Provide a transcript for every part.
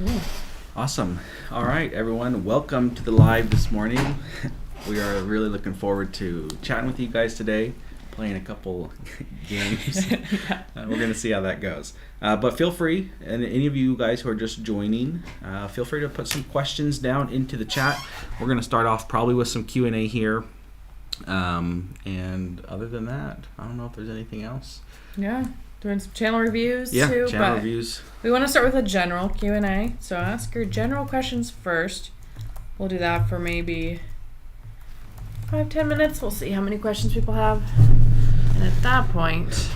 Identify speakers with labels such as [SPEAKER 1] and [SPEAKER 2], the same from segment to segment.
[SPEAKER 1] Ooh.
[SPEAKER 2] Awesome. All right, everyone. Welcome to the live this morning. We are really looking forward to chatting with you guys today, playing a couple games.
[SPEAKER 1] Yeah.
[SPEAKER 2] We're going to see how that goes. But feel free, and any of you guys who are just joining, feel free to put some questions down into the chat. We're going to start off probably with some Q&A here. And other than that, I don't know if there's anything else.
[SPEAKER 1] Yeah. Doing some channel reviews
[SPEAKER 2] Yeah,
[SPEAKER 1] too.
[SPEAKER 2] channel
[SPEAKER 1] but
[SPEAKER 2] reviews.
[SPEAKER 1] We want to start with a general Q&A. So ask your general questions first. We'll do that for maybe 5-10 minutes. We'll see how many questions people have. And at that point,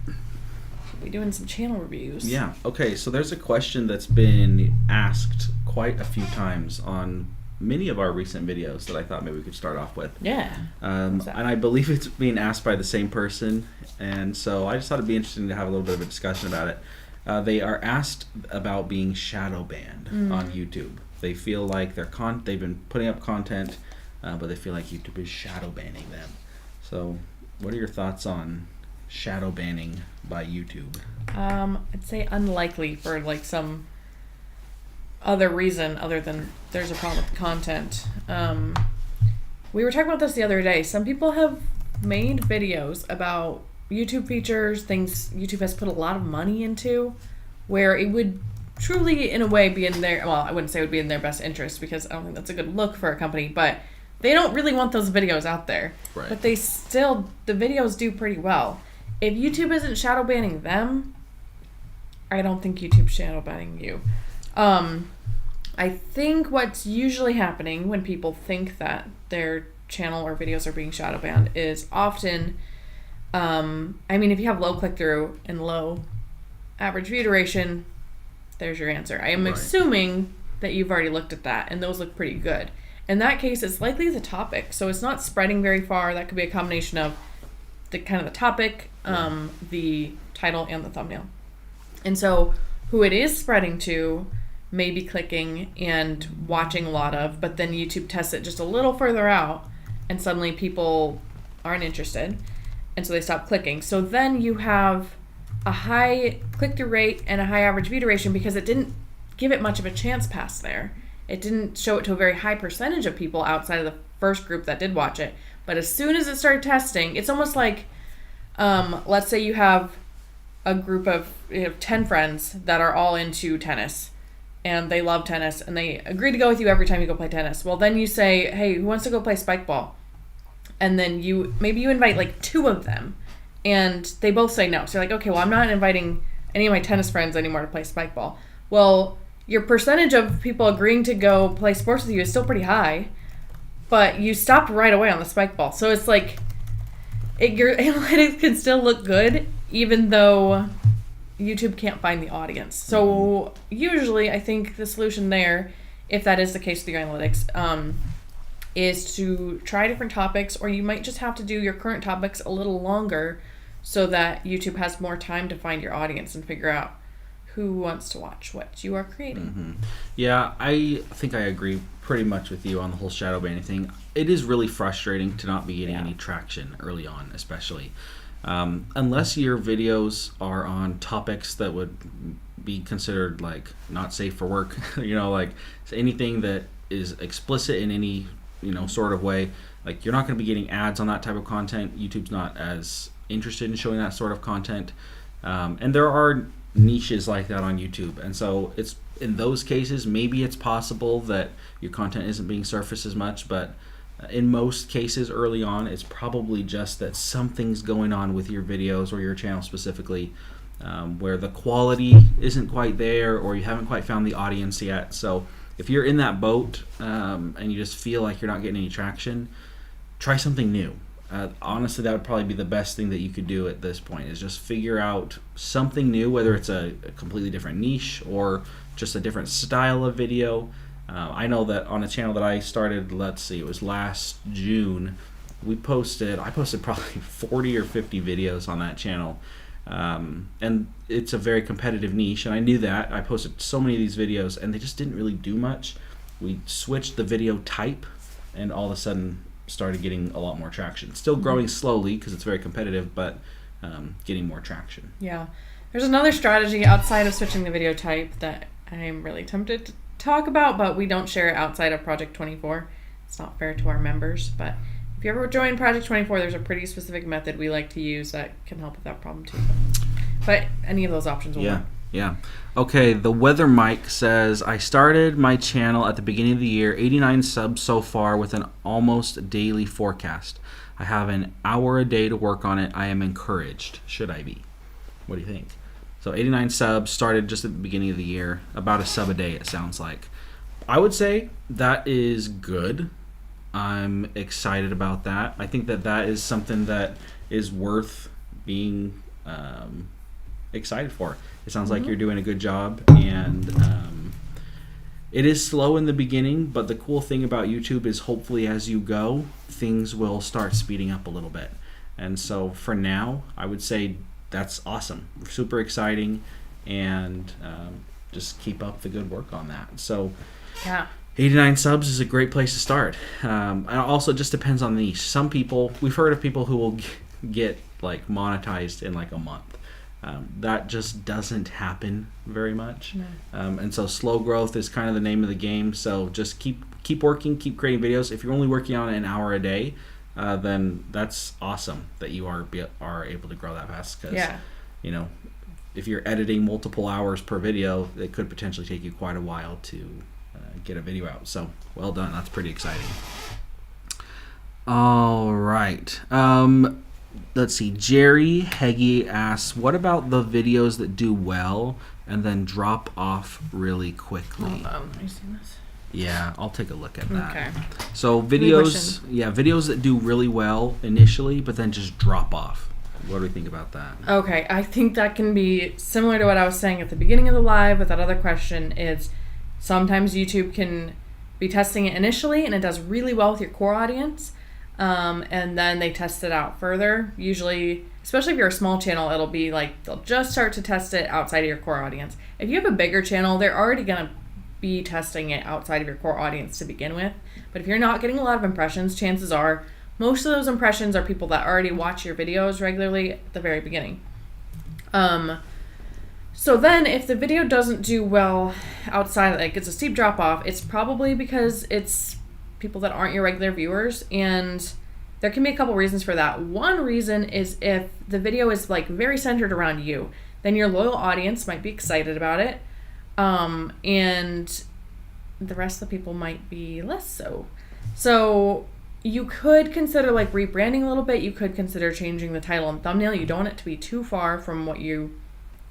[SPEAKER 1] we'll be doing some channel reviews.
[SPEAKER 2] Yeah. Okay, so there's a question that's been asked quite a few times on many of our recent videos that I thought maybe we could start off with.
[SPEAKER 1] Yeah.
[SPEAKER 2] And I believe it's being asked by the same person, and so I just thought it'd be interesting to have a little bit of a discussion about it. They are asked about being shadow banned on YouTube. They feel like they've been putting up content, but they feel like YouTube is shadow banning them. So what are your thoughts on shadow banning by YouTube?
[SPEAKER 1] I'd say unlikely for like some other reason other than there's a problem with the content. We were talking about this the other day. Some people have made videos about YouTube features, things YouTube has put a lot of money into, where it would truly, in a way, be in their, well, I wouldn't say it would be in their best interest because I don't think that's a good look for a company, but they don't really want those videos out there.
[SPEAKER 2] Right.
[SPEAKER 1] But the videos do pretty well. If YouTube isn't shadow banning them, I don't think YouTube's shadow banning you. I think what's usually happening when people think that their channel or videos are being shadow banned is often, if you have low click-through and low average view duration, there's your answer. I am
[SPEAKER 2] Right.
[SPEAKER 1] assuming that you've already looked at that, and those look pretty good. In that case, it's likely the topic, so it's not spreading very far. That could be a combination of the topic, the title, and the thumbnail. And so who it is spreading to may be clicking and watching a lot of, but then YouTube tests it just a little further out, and suddenly people aren't interested, and so they stop clicking. So then you have a high click-through rate and a high average view duration because it didn't give it much of a chance past there. It didn't show it to a very high percentage of people outside of the first group that did watch it. But as soon as it started testing, it's almost like, let's say you have a group of 10 friends that are all into tennis, and they love tennis, and they agree to go with you every time you go play tennis. Well, then you say, hey, who wants to go play spike ball? And then maybe you invite like 2 of them, and they both say no. So you're like, okay, well, I'm not inviting any of my tennis friends anymore to play spike ball. Well, your percentage of people agreeing to go play sports with you is still pretty high, but you stopped right away on the spike ball. So it's like your analytics can still look good, even though YouTube can't find the audience. So usually I think the solution there, if that is the case with your analytics, is to try different topics, or you might just have to do your current topics a little longer so that YouTube has more time to find your audience and figure out who wants to watch what you are creating.
[SPEAKER 2] Mm-hmm. Yeah, I think I agree pretty much with you on the whole shadow banning thing. It is really frustrating to not be getting any traction early on, especially. Unless your videos are on topics that would be considered like not safe for work, like anything that is explicit in any, sort of way, like you're not going to be getting ads on that type of content. YouTube's not as interested in showing that sort of content. And there are niches like that on YouTube. And so it's in those cases, maybe it's possible that your content isn't being surfaced as much, but in most cases early on, it's probably just that something's going on with your videos or your channel specifically, where the quality isn't quite there, or you haven't quite found the audience yet. So if you're in that boat and you just feel like you're not getting any traction, try something new. Honestly, that would probably be the best thing that you could do at this point, is just figure out something new, whether it's a completely different niche or just a different style of video. I know that on a channel that I started, it was last June, I posted probably 40 or 50 videos on that channel. And it's a very competitive niche, and I knew that. I posted so many of these videos, and they just didn't really do much. We switched the video type, and all of a sudden started getting a lot more traction. Still growing slowly because it's very competitive, but getting more traction.
[SPEAKER 1] Yeah. There's another strategy outside of switching the video type that I'm really tempted to talk about, but we don't share it outside of Project 24. It's not fair to our members, but if you ever join Project 24, there's a pretty specific method we like to use that can help with that problem too. But any of those options will work.
[SPEAKER 2] Yeah. Okay, the Weather Mike says, I started my channel at the beginning of the year, 89 subs so far with an almost daily forecast. I have an hour a day to work on it. I am encouraged. Should I be? What do you think? So 89 subs, started just at the beginning of the year, about a sub a day it sounds like. I would say that is good. I'm excited about that. I think that is something that is worth being excited for. It sounds like you're doing a good job, and it is slow in the beginning, but the cool thing about YouTube is hopefully as you go, things will start speeding up a little bit. And so for now, I would say that's awesome. Super exciting, and just keep up the good work on that. So
[SPEAKER 1] yeah.
[SPEAKER 2] 89 subs is a great place to start. And also, it just depends on the niche. Some people, we've heard of people who will get like monetized in like a month. That just doesn't happen very much.
[SPEAKER 1] No.
[SPEAKER 2] And so slow growth is kind of the name of the game. So just keep working, keep creating videos. If you're only working on it an hour a day, then that's awesome that you are able to grow that fast. Because, you know, if you're editing multiple hours per video, it could potentially take you quite a while to get a video out. So well done. That's pretty exciting. All right. Let's see. Jerry Heggie asks, what about the videos that do well and then drop off really quickly?
[SPEAKER 1] Hold on. Have you seen this?
[SPEAKER 2] Yeah, I'll take a look at that.
[SPEAKER 1] Okay.
[SPEAKER 2] So videos that do really well initially, but then just drop off. What do we think about that?
[SPEAKER 1] Okay, I think that can be similar to what I was saying at the beginning of the live with that other question. Is sometimes YouTube can be testing it initially and it does really well with your core audience. And then they test it out further. Usually, especially if you're a small channel, it'll be like they'll just start to test it outside of your core audience. If you have a bigger channel, they're already going to be testing it outside of your core audience to begin with. But if you're not getting a lot of impressions, chances are most of those impressions are people that already watch your videos regularly at the very beginning. So then if the video doesn't do well outside, like it's a steep drop off, it's probably because it's people that aren't your regular viewers, and there can be a couple reasons for that. One reason is if the video is like very centered around you, then your loyal audience might be excited about it, and the rest of the people might be less so. So you could consider like rebranding a little bit. You could consider changing the title and thumbnail. You don't want it to be too far from what you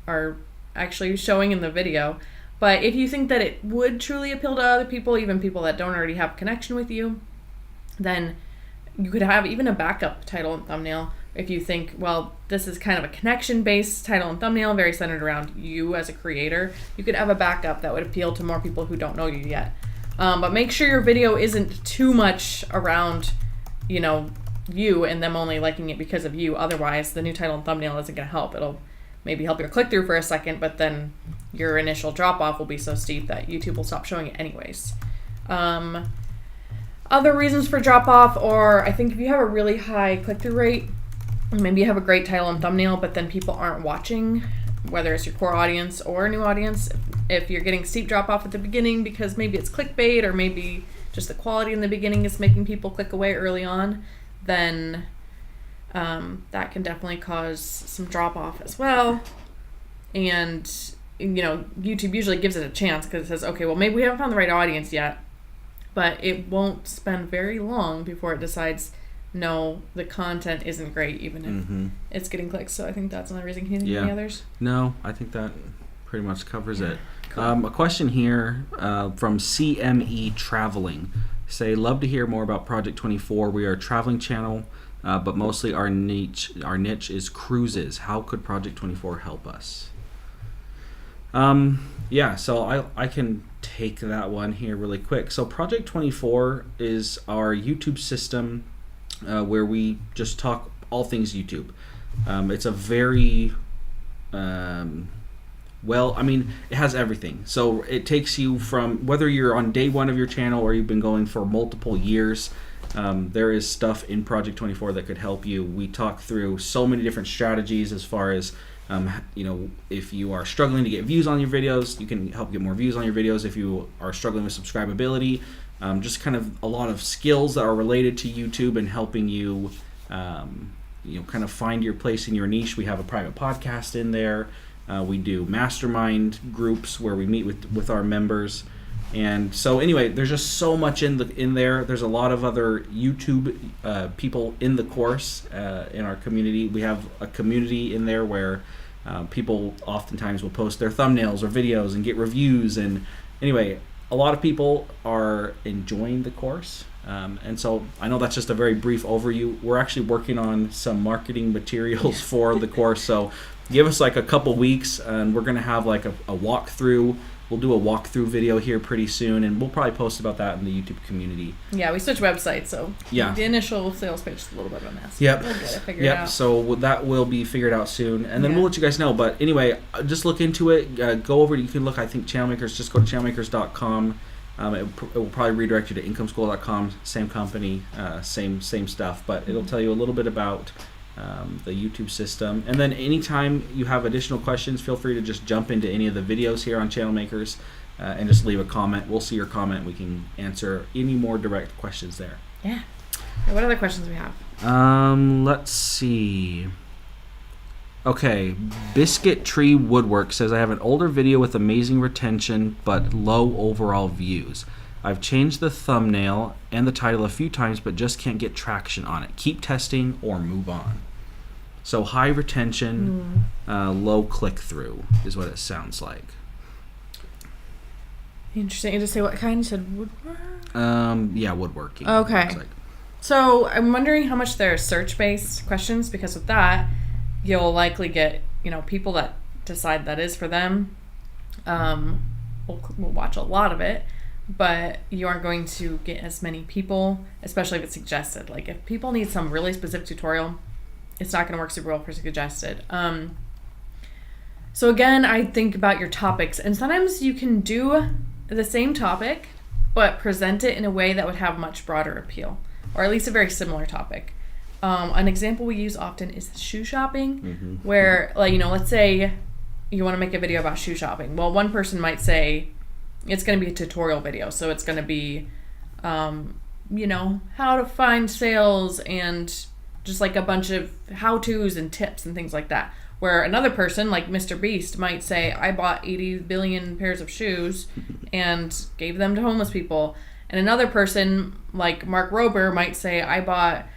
[SPEAKER 1] are actually showing in the video. But if you think that it would truly appeal to other people, even people that don't already have a connection with you, then you could have even a backup title and thumbnail. If you think, well, this is kind of a connection-based title and thumbnail, very centered around you as a creator, you could have a backup that would appeal to more people who don't know you yet. But make sure your video isn't too much around, you know, you and them only liking it because of you. Otherwise, the new title and thumbnail isn't going to help. It'll maybe help your click-through for a second, but then your initial drop-off will be so steep that YouTube will stop showing it anyways. Other reasons for drop-off, or I think if you have a really high click-through rate, maybe you have a great title and thumbnail, but then people aren't watching, whether it's your core audience or a new audience. If you're getting steep drop-off at the beginning because maybe it's clickbait or maybe just the quality in the beginning is making people click away early on, then that can definitely cause some drop-off as well. And, you know, YouTube usually gives it a chance because it says, okay, well, maybe we haven't found the right audience yet, but it won't spend very long before it decides, no, the content isn't great, even if it's getting clicks. So I think that's another reason. Can you think of any others?
[SPEAKER 2] No, I think that pretty much covers it.
[SPEAKER 1] Cool.
[SPEAKER 2] A question here from CME Traveling. Say, love to hear more about Project 24. We are a traveling channel, but mostly our niche is cruises. How could Project 24 help us? So I can take that one here really quick. So Project 24 is our YouTube system where we just talk all things YouTube. It's a very it has everything. So it takes you from whether you're on day one of your channel or you've been going for multiple years. There is stuff in Project 24 that could help you. We talk through so many different strategies as far as If you are struggling to get views on your videos, you can help get more views on your videos. If you are struggling with subscribability, just kind of a lot of skills that are related to YouTube and helping you, kind of find your place in your niche. We have a private podcast in there. We do mastermind groups where we meet with our members. And so anyway, there's just so much in there. There's a lot of other YouTube people in the course in our community. We have a community in there where people oftentimes will post their thumbnails or videos and get reviews. And anyway, a lot of people are enjoying the course. And so I know that's just a very brief overview. We're actually working on some marketing materials for the course. So give us like a couple weeks and we're going to have like a walkthrough. We'll do a walkthrough video here pretty soon, and we'll probably post about that in the YouTube community.
[SPEAKER 1] Yeah, we switched websites, so
[SPEAKER 2] yeah.
[SPEAKER 1] The initial sales page is a little bit of a mess.
[SPEAKER 2] Yep.
[SPEAKER 1] We'll get it figured out.
[SPEAKER 2] So that will be figured out soon, and then we'll let you guys know. But anyway, just look into it. Go over. You can look. I think Channelmakers. Just go to channelmakers.com. It will probably redirect you to incomeschool.com. Same company, same stuff, but it'll tell you a little bit about the YouTube system. And then anytime you have additional questions, feel free to just jump into any of the videos here on Channel Makers and just leave a comment. We'll see your comment. We can answer any more direct questions there.
[SPEAKER 1] Yeah. What other questions do we have?
[SPEAKER 2] Let's see. Okay, Biscuit Tree Woodwork says, I have an older video with amazing retention but low overall views. I've changed the thumbnail and the title a few times, but just can't get traction on it. Keep testing or move on. So high retention, low click-through is what it sounds like.
[SPEAKER 1] Interesting. You just say what kind? You said woodwork?
[SPEAKER 2] Yeah, woodworking.
[SPEAKER 1] Okay. So I'm wondering how much they're search-based questions, because with that, you'll likely get, people that decide that is for them. We'll watch a lot of it. But you aren't going to get as many people, especially if it's suggested. Like if people need some really specific tutorial, it's not going to work super well for suggested. So again, I think about your topics, and sometimes you can do the same topic, but present it in a way that would have much broader appeal, or at least a very similar topic. An example we use often is shoe shopping, where let's say you want to make a video about shoe shopping. Well, one person might say, it's going to be a tutorial video, so it's going to be, how to find sales and just like a bunch of how-tos and tips and things like that. Where another person, like Mr. Beast, might say, I bought 80 billion pairs of shoes and gave them to homeless people. And another person, like Mark Rober, might say, I bought,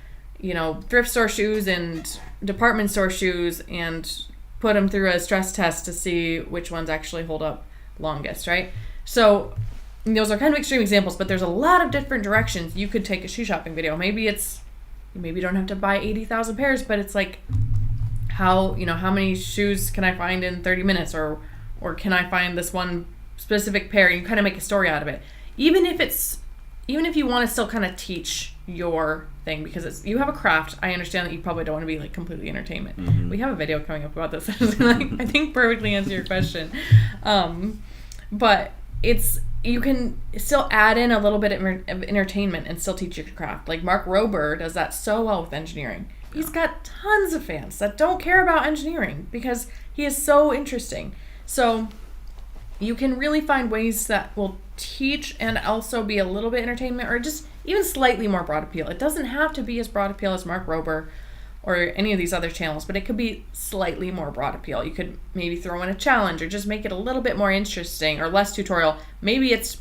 [SPEAKER 1] thrift store shoes and department store shoes and put them through a stress test to see which ones actually hold up longest, right? So those are kind of extreme examples, but there's a lot of different directions you could take a shoe shopping video. Maybe you don't have to buy 80,000 pairs, but it's like how many shoes can I find in 30 minutes, or can I find this one specific pair? You kind of make a story out of it. Even if you want to still kind of teach your thing, because you have a craft. I understand that you probably don't want to be like completely entertainment. We have a video coming up about this. I think perfectly answer your question. But you can still add in a little bit of entertainment and still teach your craft. Like Mark Rober does that so well with engineering. He's got tons of fans that don't care about engineering because he is so interesting. So you can really find ways that will teach and also be a little bit entertainment, or just even slightly more broad appeal. It doesn't have to be as broad appeal as Mark Rober or any of these other channels, but it could be slightly more broad appeal. You could maybe throw in a challenge, or just make it a little bit more interesting or less tutorial. Maybe it's,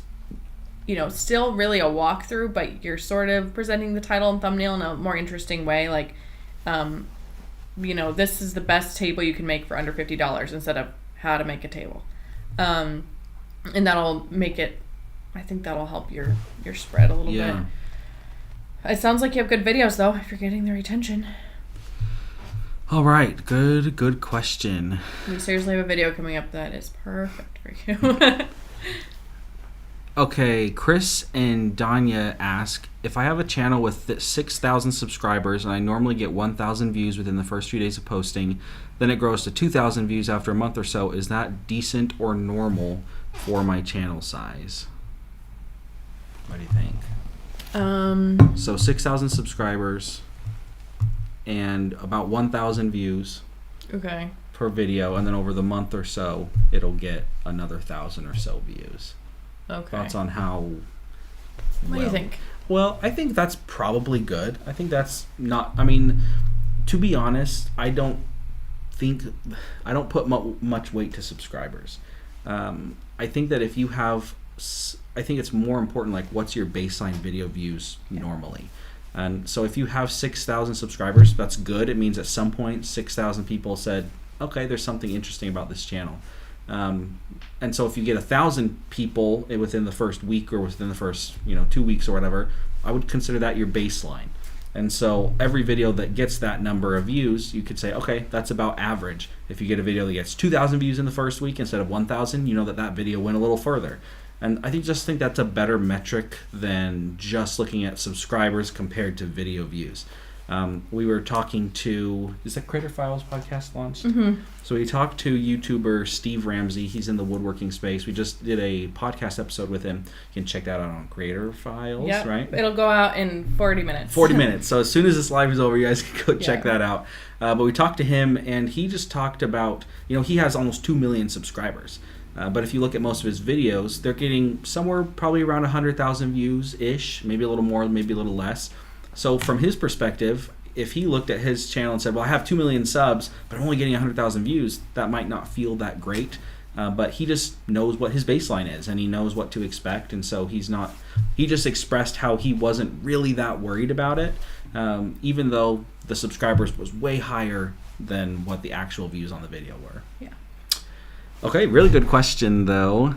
[SPEAKER 1] still really a walkthrough, but you're sort of presenting the title and thumbnail in a more interesting way. Like, this is the best table you can make for under $50 instead of how to make a table. And that'll make it, I think that'll help your spread a little bit. It sounds like you have good videos though, if you're getting their attention.
[SPEAKER 2] All right, good question.
[SPEAKER 1] We seriously have a video coming up that is perfect for you.
[SPEAKER 2] Okay, Chris and Danya ask, if I have a channel with 6,000 subscribers and I normally get 1,000 views within the first few days of posting, then it grows to 2,000 views after a month or so, is that decent or normal for my channel size? What do you think? So 6,000 subscribers and about 1,000 views.
[SPEAKER 1] Okay.
[SPEAKER 2] per video, and then over the month or so, it'll get another 1,000 or so views.
[SPEAKER 1] Okay.
[SPEAKER 2] Thoughts on how?
[SPEAKER 1] What do you think?
[SPEAKER 2] Well, I think that's probably good. I think that's not. I mean, to be honest, I don't put much weight to subscribers. I think that if you have, I think it's more important, like, what's your baseline video views normally. And so if you have 6,000 subscribers, that's good. It means at some point 6,000 people said, okay, there's something interesting about this channel. And so if you get 1,000 people within the first week or within the first 2 weeks or whatever, I would consider that your baseline. And so every video that gets that number of views, you could say, okay, that's about average. If you get a video that gets 2,000 views in the first week instead of 1,000, you know that video went a little further. And I think that's a better metric than just looking at subscribers compared to video views. We were talking to, is that Creator Files podcast launched?
[SPEAKER 1] Mm-hmm.
[SPEAKER 2] So we talked to YouTuber Steve Ramsey. He's in the woodworking space. We just did a podcast episode with him. You can check that out on Creator Files, right?
[SPEAKER 1] It'll go out in 40 minutes.
[SPEAKER 2] 40 minutes. So as soon as this live is over, you guys can go check that out. But we talked to him, and he just talked about, he has almost 2 million subscribers. But if you look at most of his videos, they're getting somewhere probably around 100,000 views-ish, maybe a little more, maybe a little less. So from his perspective, if he looked at his channel and said, well, I have 2 million subs, but I'm only getting 100,000 views, that might not feel that great. But he just knows what his baseline is, and he knows what to expect. And so he just expressed how he wasn't really that worried about it, even though the subscribers was way higher than what the actual views on the video were.
[SPEAKER 1] Yeah.
[SPEAKER 2] Okay, really good question, though.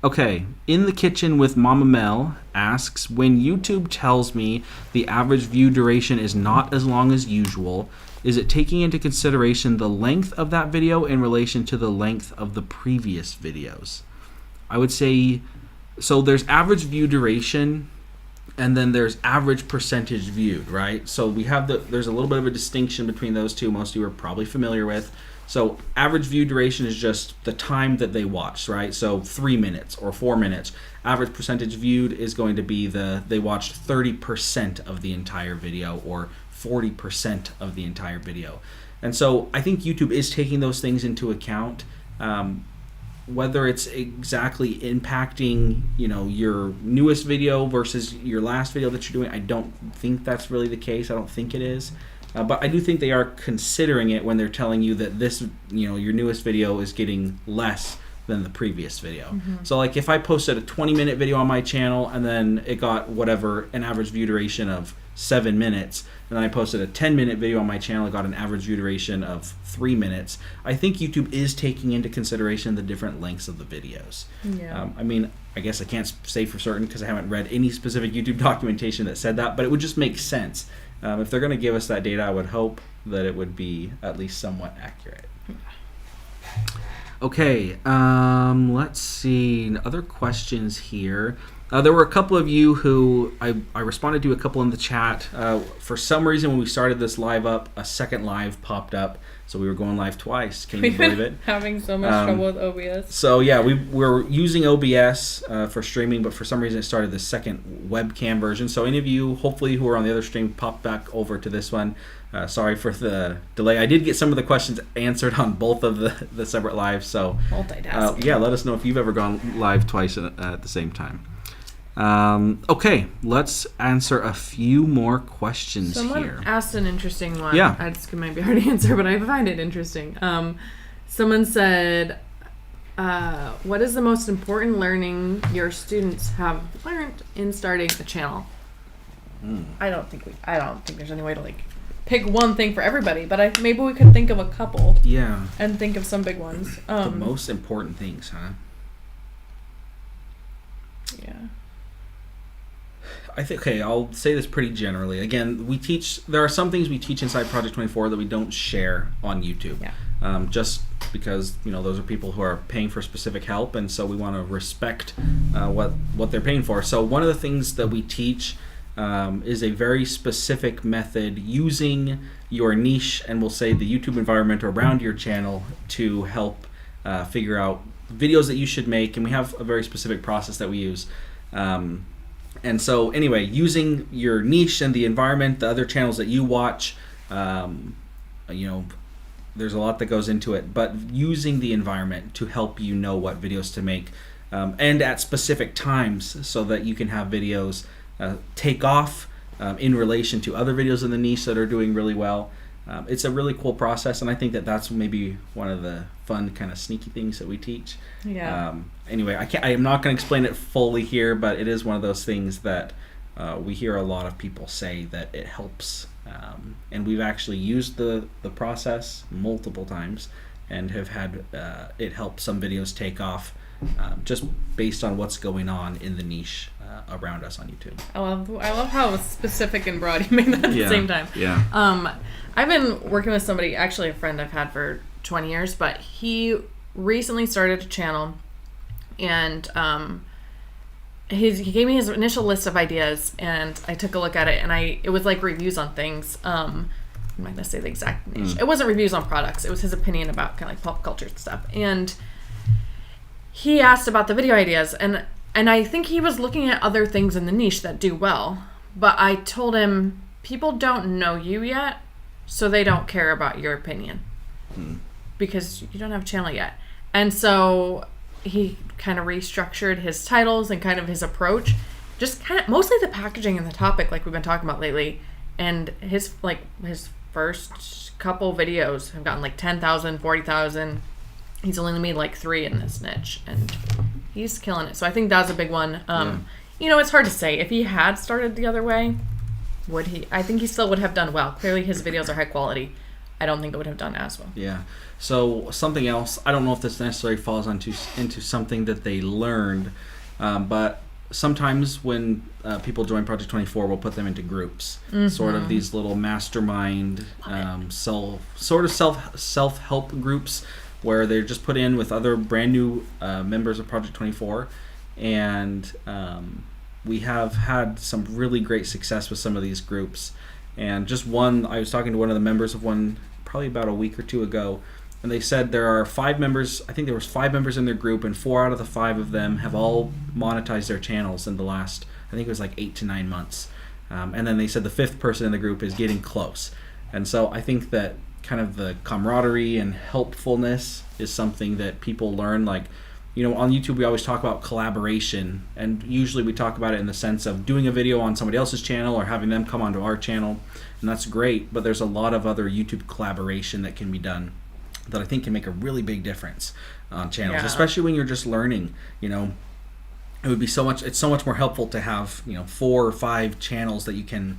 [SPEAKER 2] Okay, In the Kitchen with Mama Mel asks, when YouTube tells me the average view duration is not as long as usual, is it taking into consideration the length of that video in relation to the length of the previous videos? I would say, so there's average view duration, and then there's average percentage viewed, right? So there's a little bit of a distinction between those two, most of you are probably familiar with. So average view duration is just the time that they watched, right? So 3 minutes or 4 minutes. Average percentage viewed is going to be they watched 30% of the entire video or 40% of the entire video. And so I think YouTube is taking those things into account. Whether it's exactly impacting, your newest video versus your last video that you're doing, I don't think that's really the case. I don't think it is. But I do think they are considering it when they're telling you that this, your newest video is getting less than the previous video. Mm-hmm. So like if I posted a 20-minute video on my channel and then it got an average view duration of 7 minutes, and then I posted a 10-minute video on my channel, it got an average view duration of 3 minutes, I think YouTube is taking into consideration the different lengths of the videos.
[SPEAKER 1] Yeah.
[SPEAKER 2] I guess I can't say for certain because I haven't read any specific YouTube documentation that said that, but it would just make sense. If they're going to give us that data, I would hope that it would be at least somewhat accurate. Okay, let's see. Other questions here. There were a couple of you who I responded to a couple in the chat. For some reason, when we started this live up, a second live popped up. So we were going live twice. Can you believe it?
[SPEAKER 1] Having so much trouble with OBS.
[SPEAKER 2] So yeah, we're using OBS for streaming, but for some reason it started the second webcam version. So any of you, hopefully, who are on the other stream, pop back over to this one. Sorry for the delay. I did get some of the questions answered on both of the separate lives. So
[SPEAKER 1] multitasking.
[SPEAKER 2] Yeah, let us know if you've ever gone live twice at the same time. Okay, let's answer a few more questions here.
[SPEAKER 1] Someone asked an interesting one.
[SPEAKER 2] Yeah.
[SPEAKER 1] It might be hard to answer, but I find it interesting. Someone said, what is the most important learning your students have learned in starting a channel? I don't think there's any way to pick one thing for everybody, but maybe we could think of a couple.
[SPEAKER 2] Yeah.
[SPEAKER 1] And think of some big ones.
[SPEAKER 2] The most important things, huh?
[SPEAKER 1] Yeah.
[SPEAKER 2] I think, I'll say this pretty generally. Again, there are some things we teach inside Project 24 that we don't share on YouTube.
[SPEAKER 1] Yeah.
[SPEAKER 2] Just because, those are people who are paying for specific help, and so we want to respect what they're paying for. So one of the things that we teach is a very specific method using your niche and we'll say the YouTube environment around your channel to help figure out videos that you should make, and we have a very specific process that we use. And so anyway, using your niche and the environment, the other channels that you watch, there's a lot that goes into it, but using the environment to help you know what videos to make, and at specific times, so that you can have videos take off in relation to other videos in the niche that are doing really well. It's a really cool process, and I think that that's maybe one of the fun kind of sneaky things that we teach.
[SPEAKER 1] Yeah.
[SPEAKER 2] Anyway, I am not going to explain it fully here, but it is one of those things that we hear a lot of people say that it helps. And we've actually used the process multiple times and have had it help some videos take off just based on what's going on in the niche around us on YouTube.
[SPEAKER 1] I love how specific and broad you make that at the same time.
[SPEAKER 2] Yeah.
[SPEAKER 1] I've been working with somebody, actually a friend I've had for 20 years, but he recently started a channel, and he gave me his initial list of ideas, and I took a look at it, and it was like reviews on things. I'm not going to say the exact niche. It wasn't reviews on products. It was his opinion about kind of like pop culture stuff. And he asked about the video ideas, and I think he was looking at other things in the niche that do well. But I told him, people don't know you yet, so they don't care about your opinion because you don't have a channel yet. And so he kind of restructured his titles and kind of his approach, just kind of mostly the packaging and the topic like we've been talking about lately. And his first couple videos have gotten like 10,000, 40,000. He's only made like 3 in this niche, and he's killing it. So I think that's a big one. You know, it's hard to say. If he had started the other way, would he? I think he still would have done well. Clearly his videos are high quality. I don't think it would have done as well.
[SPEAKER 2] Yeah. So something else, I don't know if this necessarily falls into something that they learned, but sometimes when people join Project 24, we'll put them into groups, sort of these little mastermind, self-help groups where they're just put in with other brand new members of Project 24, and we have had some really great success with some of these groups. And just one, I was talking to one of the members of one probably about a week or 2 ago, and they said there are 5 members. I think there was 5 members in their group, and 4 out of the 5 of them have all monetized their channels in the last, I think it was like 8 to 9 months. And then they said the 5th person in the group is getting close. And so I think that kind of the camaraderie and helpfulness is something that people learn. Like, you know, on YouTube we always talk about collaboration, and usually we talk about it in the sense of doing a video on somebody else's channel or having them come onto our channel, and that's great, but there's a lot of other YouTube collaboration that can be done that I think can make a really big difference on channels, especially when you're just learning. You know, it's so much more helpful to have, you know, 4 or 5 channels that you can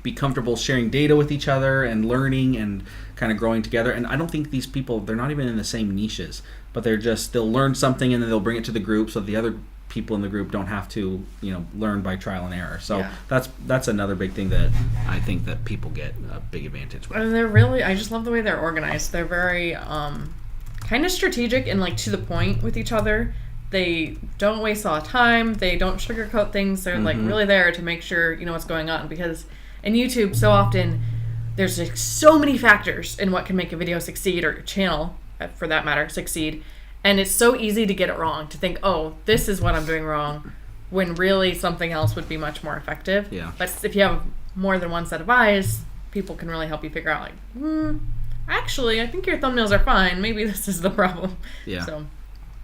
[SPEAKER 2] be comfortable sharing data with each other and learning and kind of growing together. And I don't think these people, they're not even in the same niches, but they'll learn something and then they'll bring it to the group so the other people in the group don't have to, you know, learn by trial and error. So that's another big thing that I think that people get a big advantage with.
[SPEAKER 1] And I just love the way they're organized. They're very kind of strategic and like to the point with each other. They don't waste a lot of time. They don't sugarcoat things. They're like really there to make sure you know what's going on, because in YouTube so often there's like so many factors in what can make a video succeed, or your channel for that matter succeed. And it's so easy to get it wrong, to think, oh, this is what I'm doing wrong, when really something else would be much more effective.
[SPEAKER 2] Yeah.
[SPEAKER 1] But if you have more than one set of eyes, people can really help you figure out, like, actually, I think your thumbnails are fine. Maybe this is the problem.
[SPEAKER 2] Yeah.
[SPEAKER 1] So.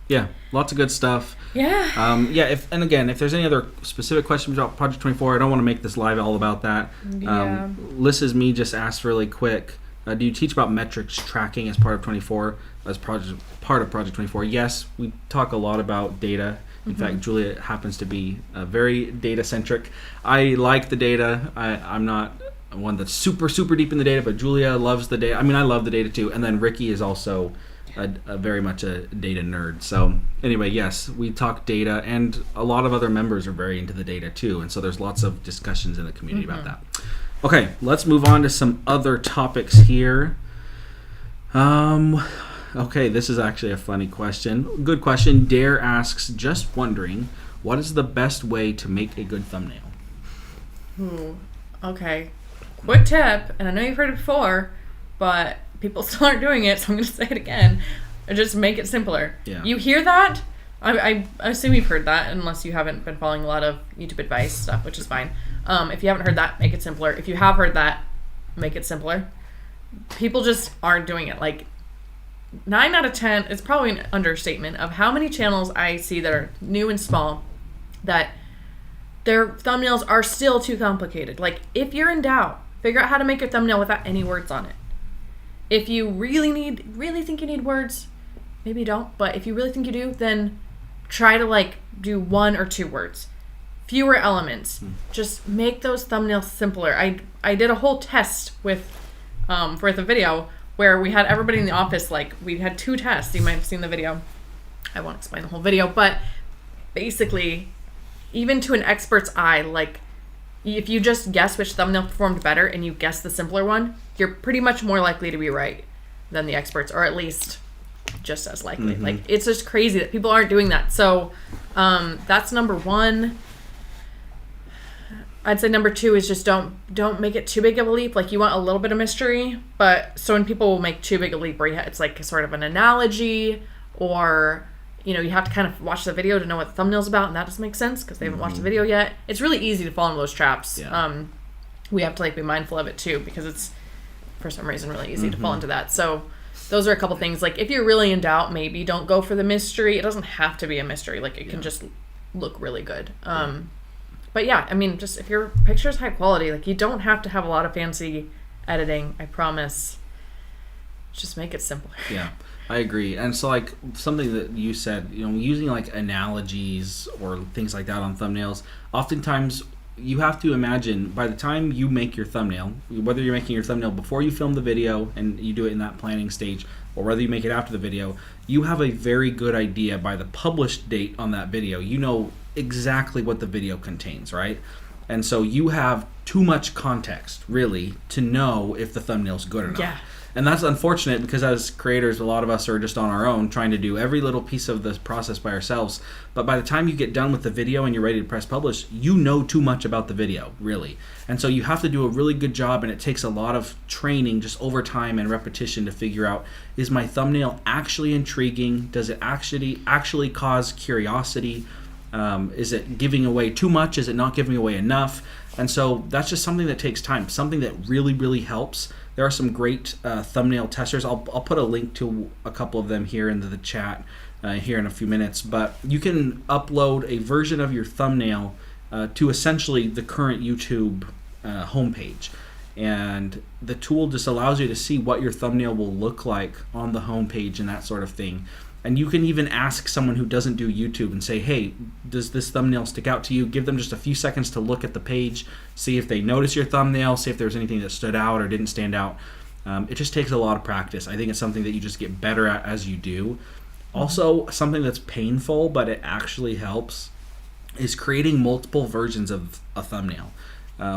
[SPEAKER 2] Yeah, lots of good stuff.
[SPEAKER 1] Yeah.
[SPEAKER 2] If there's any other specific questions about Project 24, I don't want to make this live all about that.
[SPEAKER 1] Yeah.
[SPEAKER 2] Liz Me just asked really quick, do you teach about metrics tracking as part of 24, as part of Project 24? Yes, we talk a lot about data. In fact, Julia happens to be very data-centric. I like the data. I'm not one that's super, super deep in the data, but Julia loves the data. I mean, I love the data too. And then Ricky is also a very much a data nerd. So anyway, yes, we talk data, and a lot of other members are very into the data too, and so there's lots of discussions in the community about that. Okay, let's move on to some other topics here. Okay, this is actually a funny question. Good question. Dare asks, just wondering, what is the best way to make a good thumbnail?
[SPEAKER 1] Okay, quick tip, and I know you've heard it before, but people still aren't doing it, so I'm going to say it again. Just make it simpler.
[SPEAKER 2] Yeah.
[SPEAKER 1] You hear that? I assume you've heard that, unless you haven't been following a lot of YouTube advice stuff, which is fine. If you haven't heard that, make it simpler. If you have heard that, make it simpler. people just aren't doing it. Like 9 out of 10, it's probably an understatement of how many channels I see that are new and small that their thumbnails are still too complicated. Like, if you're in doubt, figure out how to make your thumbnail without any words on it. If you really think you need words, maybe you don't, but if you really think you do, then try to like do 1 or 2 words. Fewer elements. Just make those thumbnails simpler. I did a whole test with for the video where we had everybody in the office, like we had 2 tests. You might have seen the video. I won't explain the whole video, but basically, even to an expert's eye, like if you just guess which thumbnail performed better and you guess the simpler one, you're pretty much more likely to be right than the experts, or at least just as likely. Like, it's just crazy that people aren't doing that. So that's number 1. I'd say number 2 is just don't make it too big of a leap. Like, you want a little bit of mystery, but so when people will make too big a leap where it's like sort of an analogy, or you have to kind of watch the video to know what the thumbnail's about, and that doesn't make sense because they haven't watched the video yet. It's really easy to fall into those traps.
[SPEAKER 2] Yeah.
[SPEAKER 1] We have to like be mindful of it too, because it's for some reason really easy to fall into that. So those are a couple things. Like, if you're really in doubt, maybe don't go for the mystery. It doesn't have to be a mystery. Like, it can just look really good. But yeah, I mean, just if your picture's high quality, like, you don't have to have a lot of fancy editing, I promise. Just make it simpler.
[SPEAKER 2] Yeah, I agree. And so, like, something that you said, using like analogies or things like that on thumbnails, oftentimes you have to imagine by the time you make your thumbnail, whether you're making your thumbnail before you film the video and you do it in that planning stage, or whether you make it after the video, you have a very good idea by the published date on that video. You know exactly what the video contains, right? And so you have too much context, really, to know if the thumbnail's good or not.
[SPEAKER 1] Yeah.
[SPEAKER 2] And that's unfortunate because as creators, a lot of us are just on our own trying to do every little piece of this process by ourselves. But by the time you get done with the video and you're ready to press publish, you know too much about the video, really. And so you have to do a really good job, and it takes a lot of training just over time and repetition to figure out, is my thumbnail actually intriguing? Does it actually cause curiosity? Is it giving away too much? Is it not giving away enough? And so that's just something that takes time, something that really, really helps. There are some great thumbnail testers. I'll put a link to a couple of them here into the chat here in a few minutes. But you can upload a version of your thumbnail to essentially the current YouTube homepage. And the tool just allows you to see what your thumbnail will look like on the homepage and that sort of thing. And you can even ask someone who doesn't do YouTube and say, hey, does this thumbnail stick out to you? Give them just a few seconds to look at the page, see if they notice your thumbnail, see if there's anything that stood out or didn't stand out. It just takes a lot of practice. I think it's something that you just get better at as you do. Also, something that's painful, but it actually helps, is creating multiple versions of a thumbnail,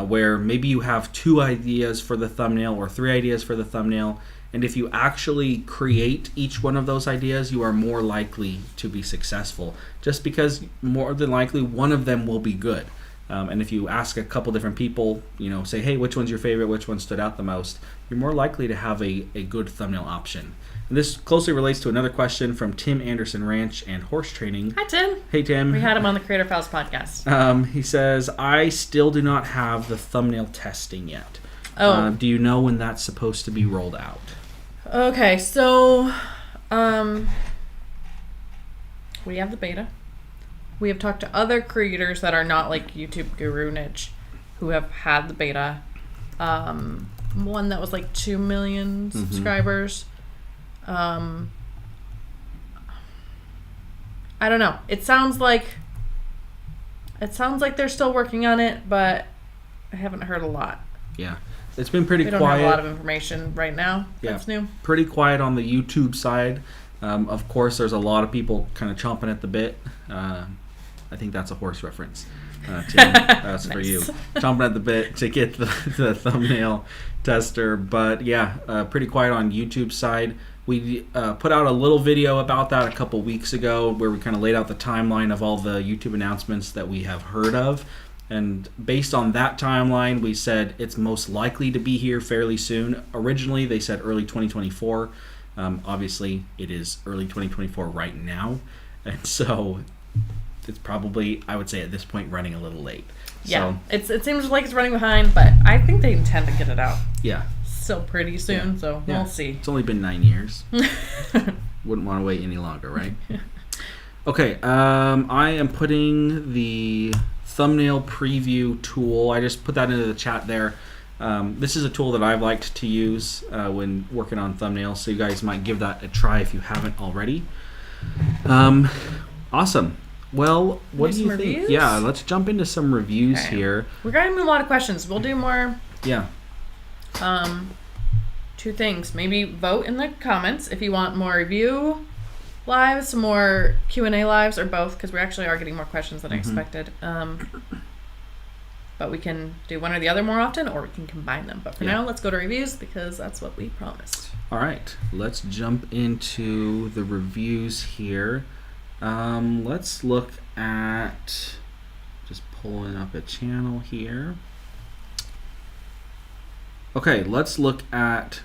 [SPEAKER 2] where maybe you have 2 ideas for the thumbnail or 3 ideas for the thumbnail. And if you actually create each one of those ideas, you are more likely to be successful, just because more than likely one of them will be good. And if you ask a couple different people, say, hey, which one's your favorite, which one stood out the most, you're more likely to have a good thumbnail option. And this closely relates to another question from Tim Anderson Ranch and Horse Training.
[SPEAKER 1] Hi, Tim.
[SPEAKER 2] Hey, Tim.
[SPEAKER 1] We had him on the Creator Files podcast.
[SPEAKER 2] He says, I still do not have the thumbnail testing yet.
[SPEAKER 1] Oh.
[SPEAKER 2] Do you know when that's supposed to be rolled out?
[SPEAKER 1] Okay, so we have the beta. We have talked to other creators that are not like YouTube guru niche who have had the beta. One that was like 2 million subscribers. I don't know. It sounds like they're still working on it, but I haven't heard a lot.
[SPEAKER 2] Yeah. It's been pretty quiet.
[SPEAKER 1] We don't have a lot of information right now. That's new.
[SPEAKER 2] Pretty quiet on the YouTube side. Of course, there's a lot of people kind of chomping at the bit. I think that's a horse reference, Tim. That's for you. Chomping at the bit to get the thumbnail tester. But yeah, pretty quiet on YouTube side. We put out a little video about that a couple weeks ago where we kind of laid out the timeline of all the YouTube announcements that we have heard of. And based on that timeline, we said it's most likely to be here fairly soon. Originally, they said early 2024. Obviously, it is early 2024 right now. And so it's probably, I would say at this point, running a little late.
[SPEAKER 1] Yeah, so, it seems like it's running behind, but I think they intend to get it out.
[SPEAKER 2] Yeah.
[SPEAKER 1] still pretty soon, so we'll see.
[SPEAKER 2] It's only been 9 years. Wouldn't want to wait any longer, right? Okay, I am putting the thumbnail preview tool. I just put that into the chat there. This is a tool that I've liked to use when working on thumbnails, so you guys might give that a try if you haven't already. Awesome. Well, what do you think?
[SPEAKER 1] Reviews?
[SPEAKER 2] Yeah, let's jump into some reviews here.
[SPEAKER 1] We're getting a lot of questions. We'll do more.
[SPEAKER 2] Yeah.
[SPEAKER 1] 2 things. Maybe vote in the comments if you want more review lives, some more Q&A lives, or both, because we actually are getting more questions than I expected. But we can do one or the other more often, or we can combine them. But for now, let's go to reviews, because that's what we promised.
[SPEAKER 2] All right, let's jump into the reviews here. Let's look at, just pulling up a channel here. Okay, let's look at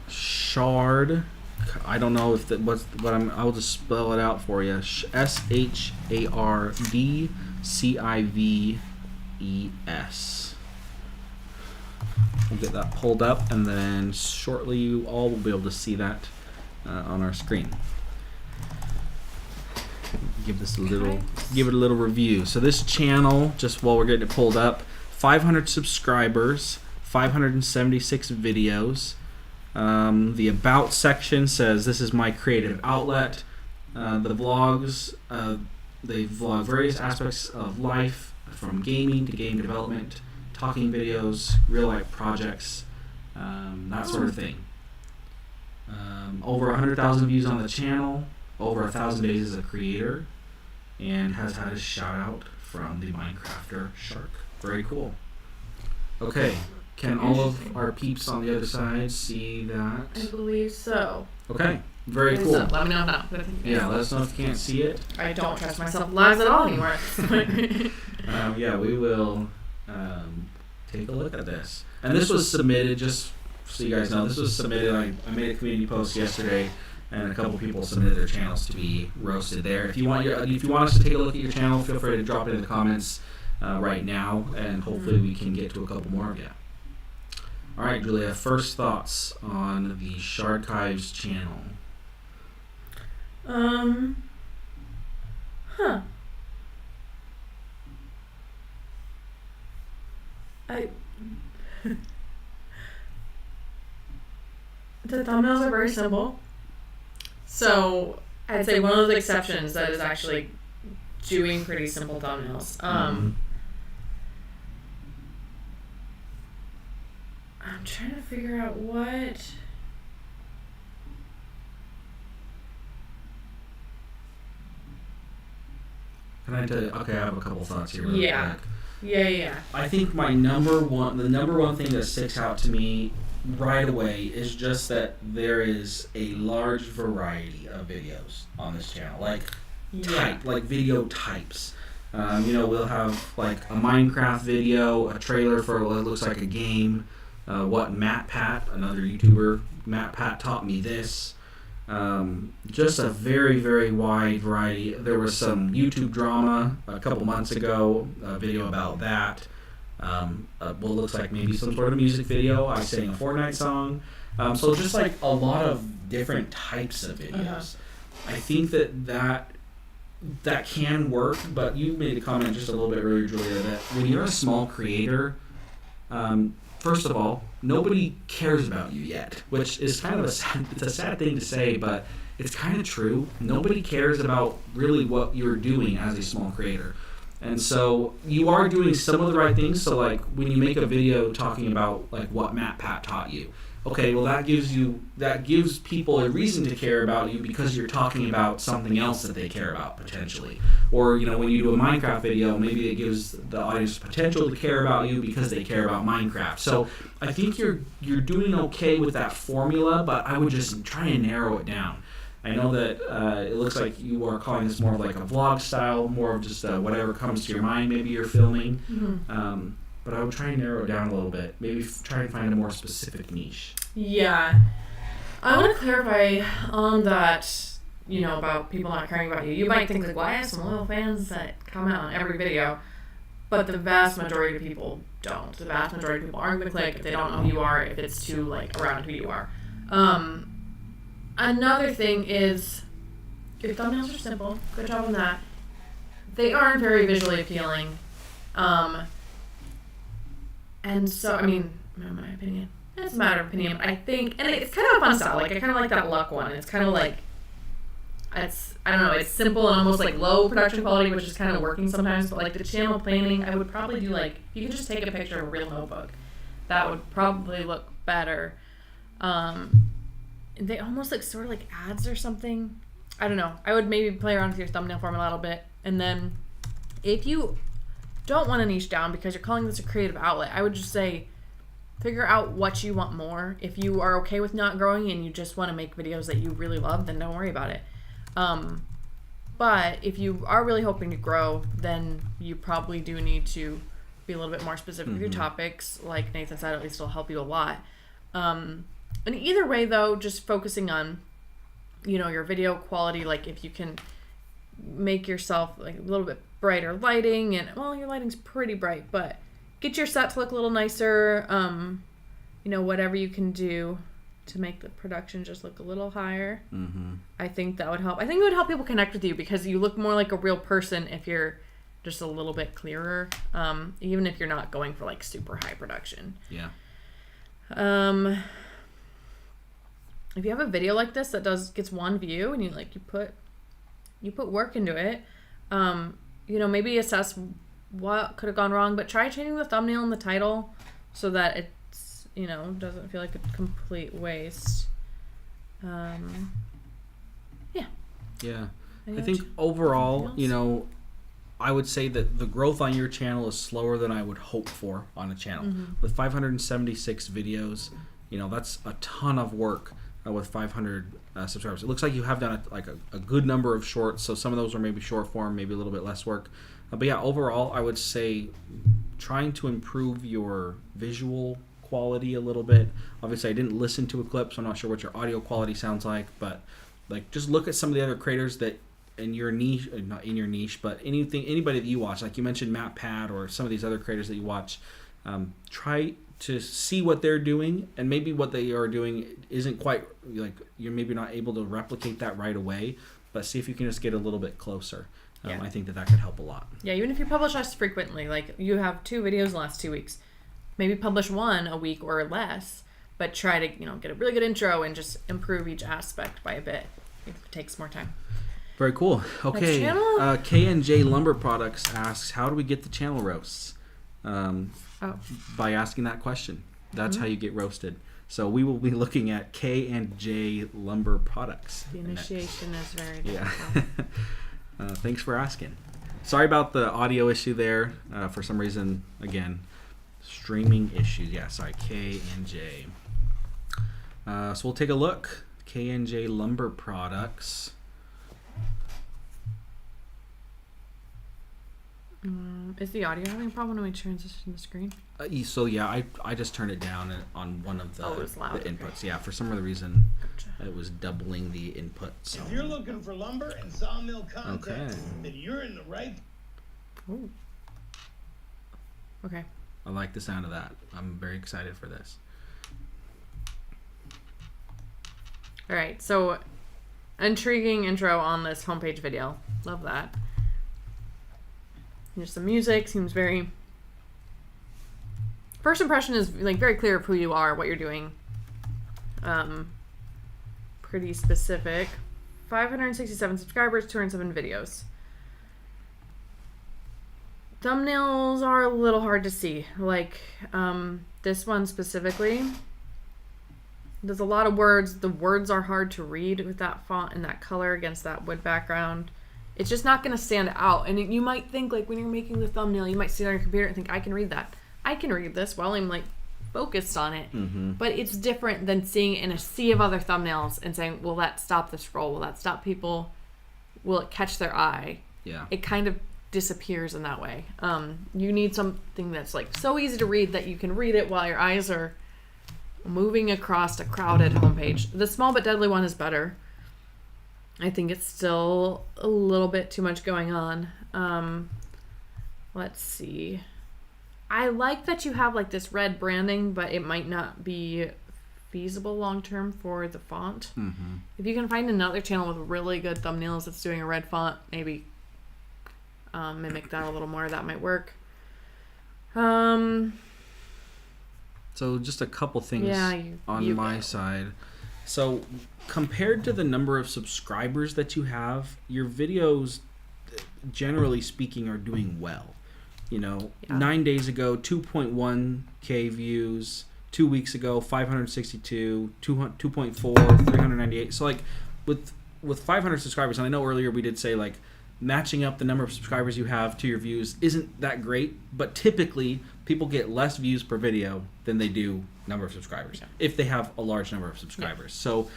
[SPEAKER 2] Shard. I don't know if that was what I'll just spell it out for you. SHARDCIVES. We'll get that pulled up, and then shortly you all will be able to see that on our screen. Give it a little review. So this channel, just while we're getting it pulled up, 500 subscribers, 576 videos. The about section says this is my creative outlet. The vlogs, they vlog various aspects of life, from gaming to game development, talking videos, real life projects, that sort of thing. Over 100,000 views on the channel, over 1,000 days as a creator, and has had a shout out from the Minecrafter Shark. Very cool. Okay, can all of our peeps on the other side see that?
[SPEAKER 1] I believe so.
[SPEAKER 2] Okay, very cool.
[SPEAKER 1] Let me know now.
[SPEAKER 2] Yeah, let us know if you can't see it.
[SPEAKER 1] I don't trust myself lives at all anymore.
[SPEAKER 2] Yeah, we will take a look at this. And this was submitted, just so you guys know, this was submitted. I made a community post yesterday, and a couple people submitted their channels to be roasted there. If you want us to take a look at your channel, feel free to drop it in the comments right now, and hopefully we can get to a couple more of you. All right, Julia, first thoughts on the Sharkives channel.
[SPEAKER 1] The thumbnails are very simple. So I'd say one of those exceptions that is actually doing pretty simple thumbnails. I'm trying to figure out what.
[SPEAKER 2] Can I tell you? Okay, I have a couple thoughts here. Really quick.
[SPEAKER 1] Yeah.
[SPEAKER 2] I think the number one thing that sticks out to me right away is just that there is a large variety of videos on this channel, like video types. We'll have like a Minecraft video, a trailer for what looks like a game, what Matt Pat, another YouTuber, Matt Pat taught me this. Just a very, very wide variety. There was some YouTube drama a couple months ago, a video about that. What looks like maybe some sort of music video. I sang a Fortnite song. So just like a lot of different types of videos. I think that can work, but you made a comment just a little bit earlier, Julia, that when you're a small creator, first of all, nobody cares about you yet, which is kind of a sad thing to say, but it's kind of true. Nobody cares about really what you're doing as a small creator. And so you are doing some of the right things. So like when you make a video talking about like what Matt Pat taught you, okay, well that gives people a reason to care about you because you're talking about something else that they care about potentially. Or when you do a Minecraft video, maybe it gives the audience potential to care about you because they care about Minecraft. So I think you're doing okay with that formula, but I would just try and narrow it down. I know that it looks like you are calling this more of like a vlog style, more of just whatever comes to your mind. Maybe you're filming. Mm-hmm. But I would try and narrow it down a little bit. Maybe try and find a more specific niche.
[SPEAKER 1] Yeah. I want to clarify on that, about people not caring about you. You might think like, well, I have some loyal fans that comment on every video. but the vast majority of people don't. The vast majority of people aren't going to click if they don't know who you are, if it's too, like, around who you are. Another thing is your thumbnails are simple. Good job on that. They aren't very visually appealing. And so, I mean, in my opinion, it's a matter of opinion. I think, and it's kind of a fun style. Like, I kind of like that luck one. It's kind of like, I don't know, it's simple and almost like low production quality, which is kind of working sometimes. But like the channel planning, I would probably do like, you could just take a picture of a real notebook. That would probably look better. They almost look sort of like ads or something. I don't know. I would maybe play around with your thumbnail format a little bit. And then if you don't want to niche down because you're calling this a creative outlet, I would just say figure out what you want more. If you are okay with not growing and you just want to make videos that you really love, then don't worry about it. But if you are really hoping to grow, then you probably do need to be a little bit more specific with your topics. Like Nathan said, at least it'll help you a lot. And either way, though, just focusing on, you know, your video quality. Like if you can make yourself like a little bit brighter lighting, and well, your lighting's pretty bright, but get your set to look a little nicer. You know, whatever you can do to make the production just look a little higher. I think that would help. I think it would help people connect with you because you look more like a real person if you're just a little bit clearer, even if you're not going for like super high production.
[SPEAKER 2] Yeah.
[SPEAKER 1] If you have a video like this that gets one view and you put work into it, you know, maybe assess what could have gone wrong, but try changing the thumbnail and the title so that it's, you know, doesn't feel like a complete waste. Yeah.
[SPEAKER 2] I think overall, you know, I would say that the growth on your channel is slower than I would hope for on a channel. With 576 videos, you know, that's a ton of work with 500 subscribers. It looks like you have done a good number of shorts, so some of those are maybe short form, maybe a little bit less work. But yeah, overall, I would say trying to improve your visual quality a little bit. Obviously, I didn't listen to a clip, so I'm not sure what your audio quality sounds like, but like just look at some of the other creators that in your niche, not in your niche, but anybody that you watch, like you mentioned MattPad or some of these other creators that you watch, try to see what they're doing, and maybe what they are doing isn't quite like you're maybe not able to replicate that right away, but see if you can just get a little bit closer. I think that could help a lot. Yeah,
[SPEAKER 1] even if you publish less frequently, like you have 2 videos in the last 2 weeks, maybe publish 1 a week or less, but try to, you know, get a really good intro and just improve each aspect by a bit. It takes more time.
[SPEAKER 2] Very cool. Okay. K&J Lumber Products asks, how do we get the channel roasts? By asking that question. That's how you get roasted. So we will be looking at K&J Lumber Products.
[SPEAKER 1] The initiation is very difficult.
[SPEAKER 2] Yeah. Thanks for asking. Sorry about the audio issue there. For some reason, again, streaming issues. Yeah, sorry, K&J. So we'll take a look. K&J Lumber Products.
[SPEAKER 1] Is the audio having a problem when we transition the screen?
[SPEAKER 2] So yeah, I just turned it down on one of the inputs.
[SPEAKER 1] Okay.
[SPEAKER 2] Yeah, for some other reason, it was doubling the input. So.
[SPEAKER 3] If you're looking for lumber and sawmill content, then you're in the right.
[SPEAKER 1] Ooh. Okay.
[SPEAKER 2] I like the sound of that. I'm very excited for this.
[SPEAKER 1] All right, so intriguing intro on this homepage video. Love that. Just the music seems very... First impression is like very clear of who you are, what you're doing. Pretty specific. 567 subscribers, 207 videos. Thumbnails are a little hard to see. Like this one specifically. There's a lot of words. The words are hard to read with that font and that color against that wood background. It's just not going to stand out. And you might think, like, when you're making the thumbnail, you might see it on your computer and think, I can read that. I can read this while I'm, like, focused on it. But it's different than seeing it in a sea of other thumbnails and saying, will that stop the scroll? Will that stop people? Will it catch their eye?
[SPEAKER 2] Yeah.
[SPEAKER 1] It kind of disappears in that way. You need something that's, like, so easy to read that you can read it while your eyes are moving across a crowded homepage. The Small But Deadly one is better. I think it's still a little bit too much going on. let's see. I like that you have like this red branding, but it might not be feasible long term for the font.
[SPEAKER 2] Mm-hmm.
[SPEAKER 1] If you can find another channel with really good thumbnails that's doing a red font, maybe mimic that a little more. That might work.
[SPEAKER 2] So just a couple things on my
[SPEAKER 1] go.
[SPEAKER 2] side. So compared to the number of subscribers that you have, your videos, generally speaking, are doing well. 9 days ago, 2.1K views. 2 weeks ago, 562, 2.4, 398. So like with 500 subscribers, and I know earlier we did say like matching up the number of subscribers you have to your views isn't that great, but typically people get less views per video than they do number of subscribers if they have a large number of subscribers. So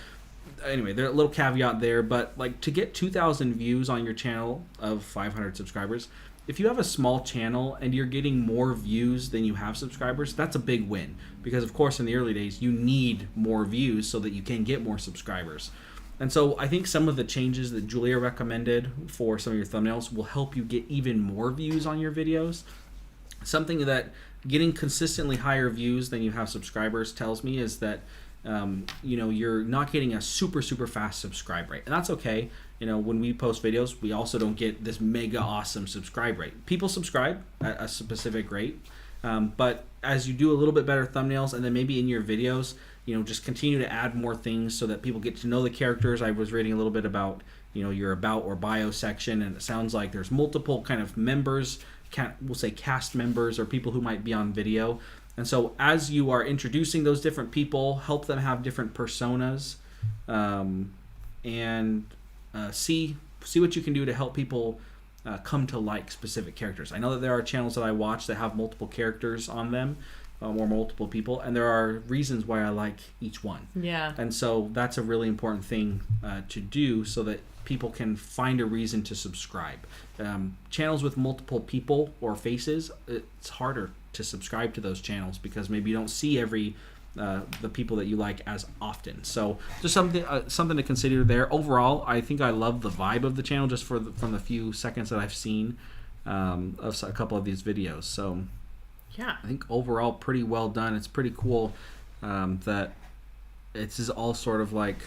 [SPEAKER 2] anyway, there's a little caveat there, but like to get 2,000 views on your channel of 500 subscribers, if you have a small channel and you're getting more views than you have subscribers, that's a big win. Because of course in the early days you need more views so that you can get more subscribers. And so I think some of the changes that Julia recommended for some of your thumbnails will help you get even more views on your videos. Something that getting consistently higher views than you have subscribers tells me is that you're not getting a super fast subscribe rate, and that's okay. When we post videos, we also don't get this mega awesome subscribe rate. People subscribe at a specific rate, but as you do a little bit better thumbnails, and then maybe in your videos, just continue to add more things so that people get to know the characters. I was reading a little bit about your about or bio section, and it sounds like there's multiple kind of members, we'll say cast members or people who might be on video. And so as you are introducing those different people, help them have different personas, and see what you can do to help people come to like specific characters. I know that there are channels that I watch that have multiple characters on them, or multiple people, and there are reasons why I like each one.
[SPEAKER 1] Yeah.
[SPEAKER 2] And so that's a really important thing to do so that people can find a reason to subscribe. Channels with multiple people or faces, it's harder to subscribe to those channels because maybe you don't see every the people that you like as often. So just something to consider there. Overall, I think I love the vibe of the channel just from the few seconds that I've seen of a couple of these videos. So
[SPEAKER 1] yeah,
[SPEAKER 2] I think overall pretty well done. It's pretty cool that it's is all sort of like,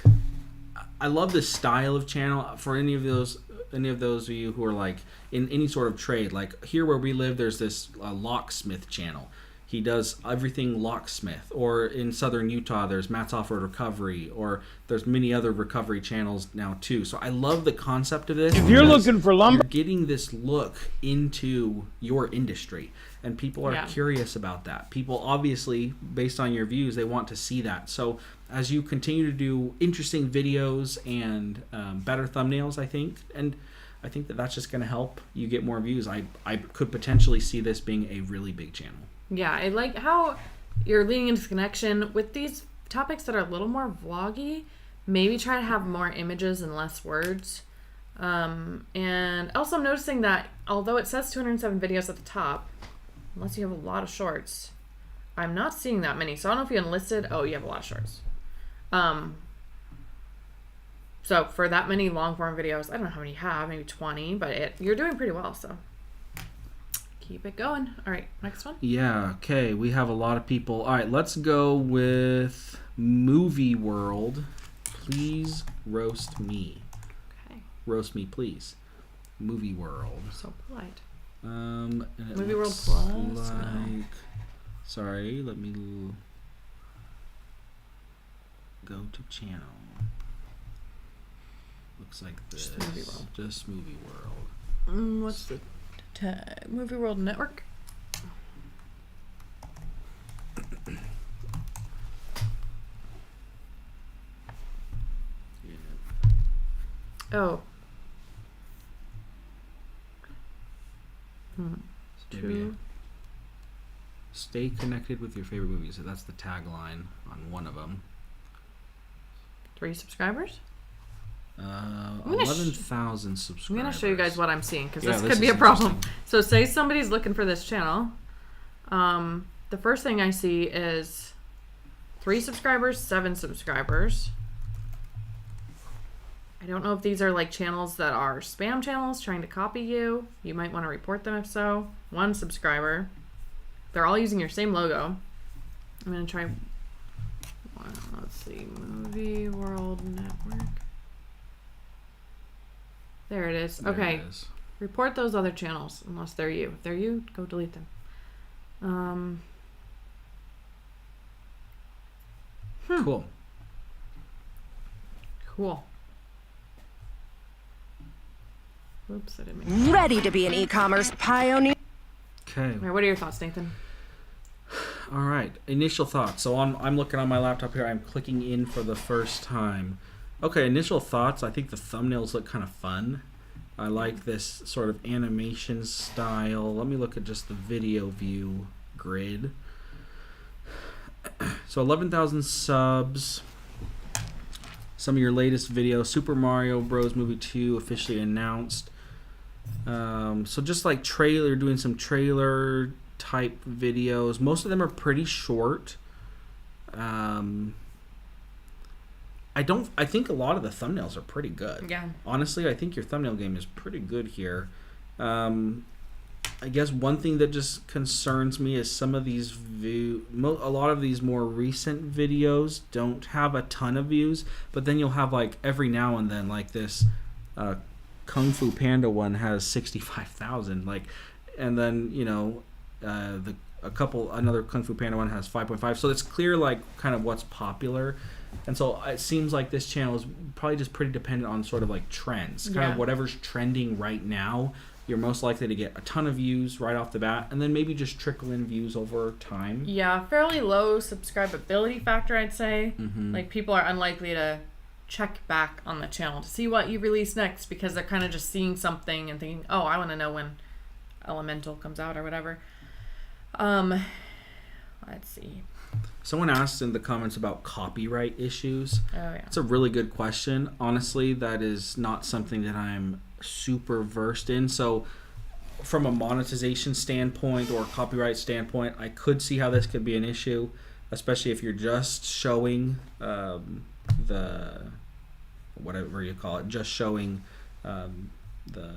[SPEAKER 2] I love this style of channel. For any of those of you who are like in any sort of trade, like here where we live, there's this locksmith channel. He does everything locksmith. Or in southern Utah, there's Matt's Off-Road Recovery, or there's many other recovery channels now too. So I love the concept of this.
[SPEAKER 4] If you're looking for lumber,
[SPEAKER 2] you're getting this look into your industry, and people are curious about that. People obviously, based on your views, they want to see that. So as you continue to do interesting videos and better thumbnails, I think that that's just going to help you get more views. I could potentially see this being a really big channel.
[SPEAKER 1] Yeah, I like how you're leaning into connection with these topics that are a little more vloggy. Maybe try to have more images and less words. And also I'm noticing that although it says 207 videos at the top, unless you have a lot of shorts, I'm not seeing that many. So I don't know if you enlisted. Oh, you have a lot of shorts. So for that many long form videos, I don't know how many you have, maybe 20, but you're doing pretty well, so keep it going. All right, next one.
[SPEAKER 2] Yeah, okay, we have a lot of people. All right, let's go with Movie World. Please roast me.
[SPEAKER 1] Okay.
[SPEAKER 2] Roast me, please. Movie World.
[SPEAKER 1] So polite.
[SPEAKER 2] And it
[SPEAKER 1] Movie World
[SPEAKER 2] looks
[SPEAKER 1] Plus?
[SPEAKER 2] like...
[SPEAKER 1] No.
[SPEAKER 2] Sorry, let me go to channel. Looks like this.
[SPEAKER 1] Just Movie World.
[SPEAKER 2] Just Movie World.
[SPEAKER 1] What's the Movie World Network? Oh.
[SPEAKER 2] Maybe stay connected with your favorite movies. So that's the tagline on one of them.
[SPEAKER 1] 3 subscribers?
[SPEAKER 2] 11,000 subscribers.
[SPEAKER 1] I'm going to show you guys what I'm seeing because this
[SPEAKER 2] this
[SPEAKER 1] could be
[SPEAKER 2] is
[SPEAKER 1] a problem. So say somebody's looking for this channel. The first thing I see is 3 subscribers, 7 subscribers. I don't know if these are like channels that are spam channels trying to copy you. You might want to report them if so. 1 subscriber. They're all using your same logo. I'm going to try, let's see, Movie World Network. There it is.
[SPEAKER 2] There
[SPEAKER 1] okay.
[SPEAKER 2] it is.
[SPEAKER 1] Report those other channels, unless they're you. If they're you, go delete them.
[SPEAKER 2] Cool.
[SPEAKER 1] Cool. Oops, I didn't make
[SPEAKER 4] Ready to be an e-commerce pioneer.
[SPEAKER 2] Okay.
[SPEAKER 1] All right, what are your thoughts, Nathan?
[SPEAKER 2] All right. Initial thoughts. So I'm looking on my laptop here. I'm clicking in for the first time. Okay, initial thoughts. I think the thumbnails look kind of fun. I like this sort of animation style. Let me look at just the video view grid. So 11,000 subs. Some of your latest videos. Super Mario Bros. Movie 2 officially announced. So just like doing some trailer type videos. Most of them are pretty short. I think a lot of the thumbnails are pretty good.
[SPEAKER 1] Yeah.
[SPEAKER 2] Honestly, I think your thumbnail game is pretty good here. I guess one thing that just concerns me is some of these a lot of these more recent videos don't have a ton of views, but then you'll have like every now and then like this Kung Fu Panda one has 65,000, like, and then another Kung Fu Panda one has 5.5. So it's clear like kind of what's popular. And so it seems like this channel is probably just pretty dependent on sort of like trends. Kind of whatever's trending right now, you're most likely to get a ton of views right off the bat, and then maybe just trickle in views over time.
[SPEAKER 1] Yeah, fairly low subscribability factor, I'd say.
[SPEAKER 2] Mm-hmm.
[SPEAKER 1] Like, people are unlikely to check back on the channel to see what you release next, because they're kind of just seeing something and thinking, oh, I want to know when Elemental comes out or whatever. Let's see.
[SPEAKER 2] Someone asked in the comments about copyright issues.
[SPEAKER 1] Oh, yeah.
[SPEAKER 2] It's a really good question. Honestly, that is not something that I'm super versed in. So from a monetization standpoint or copyright standpoint, I could see how this could be an issue, especially if you're just showing the whatever you call it, just showing the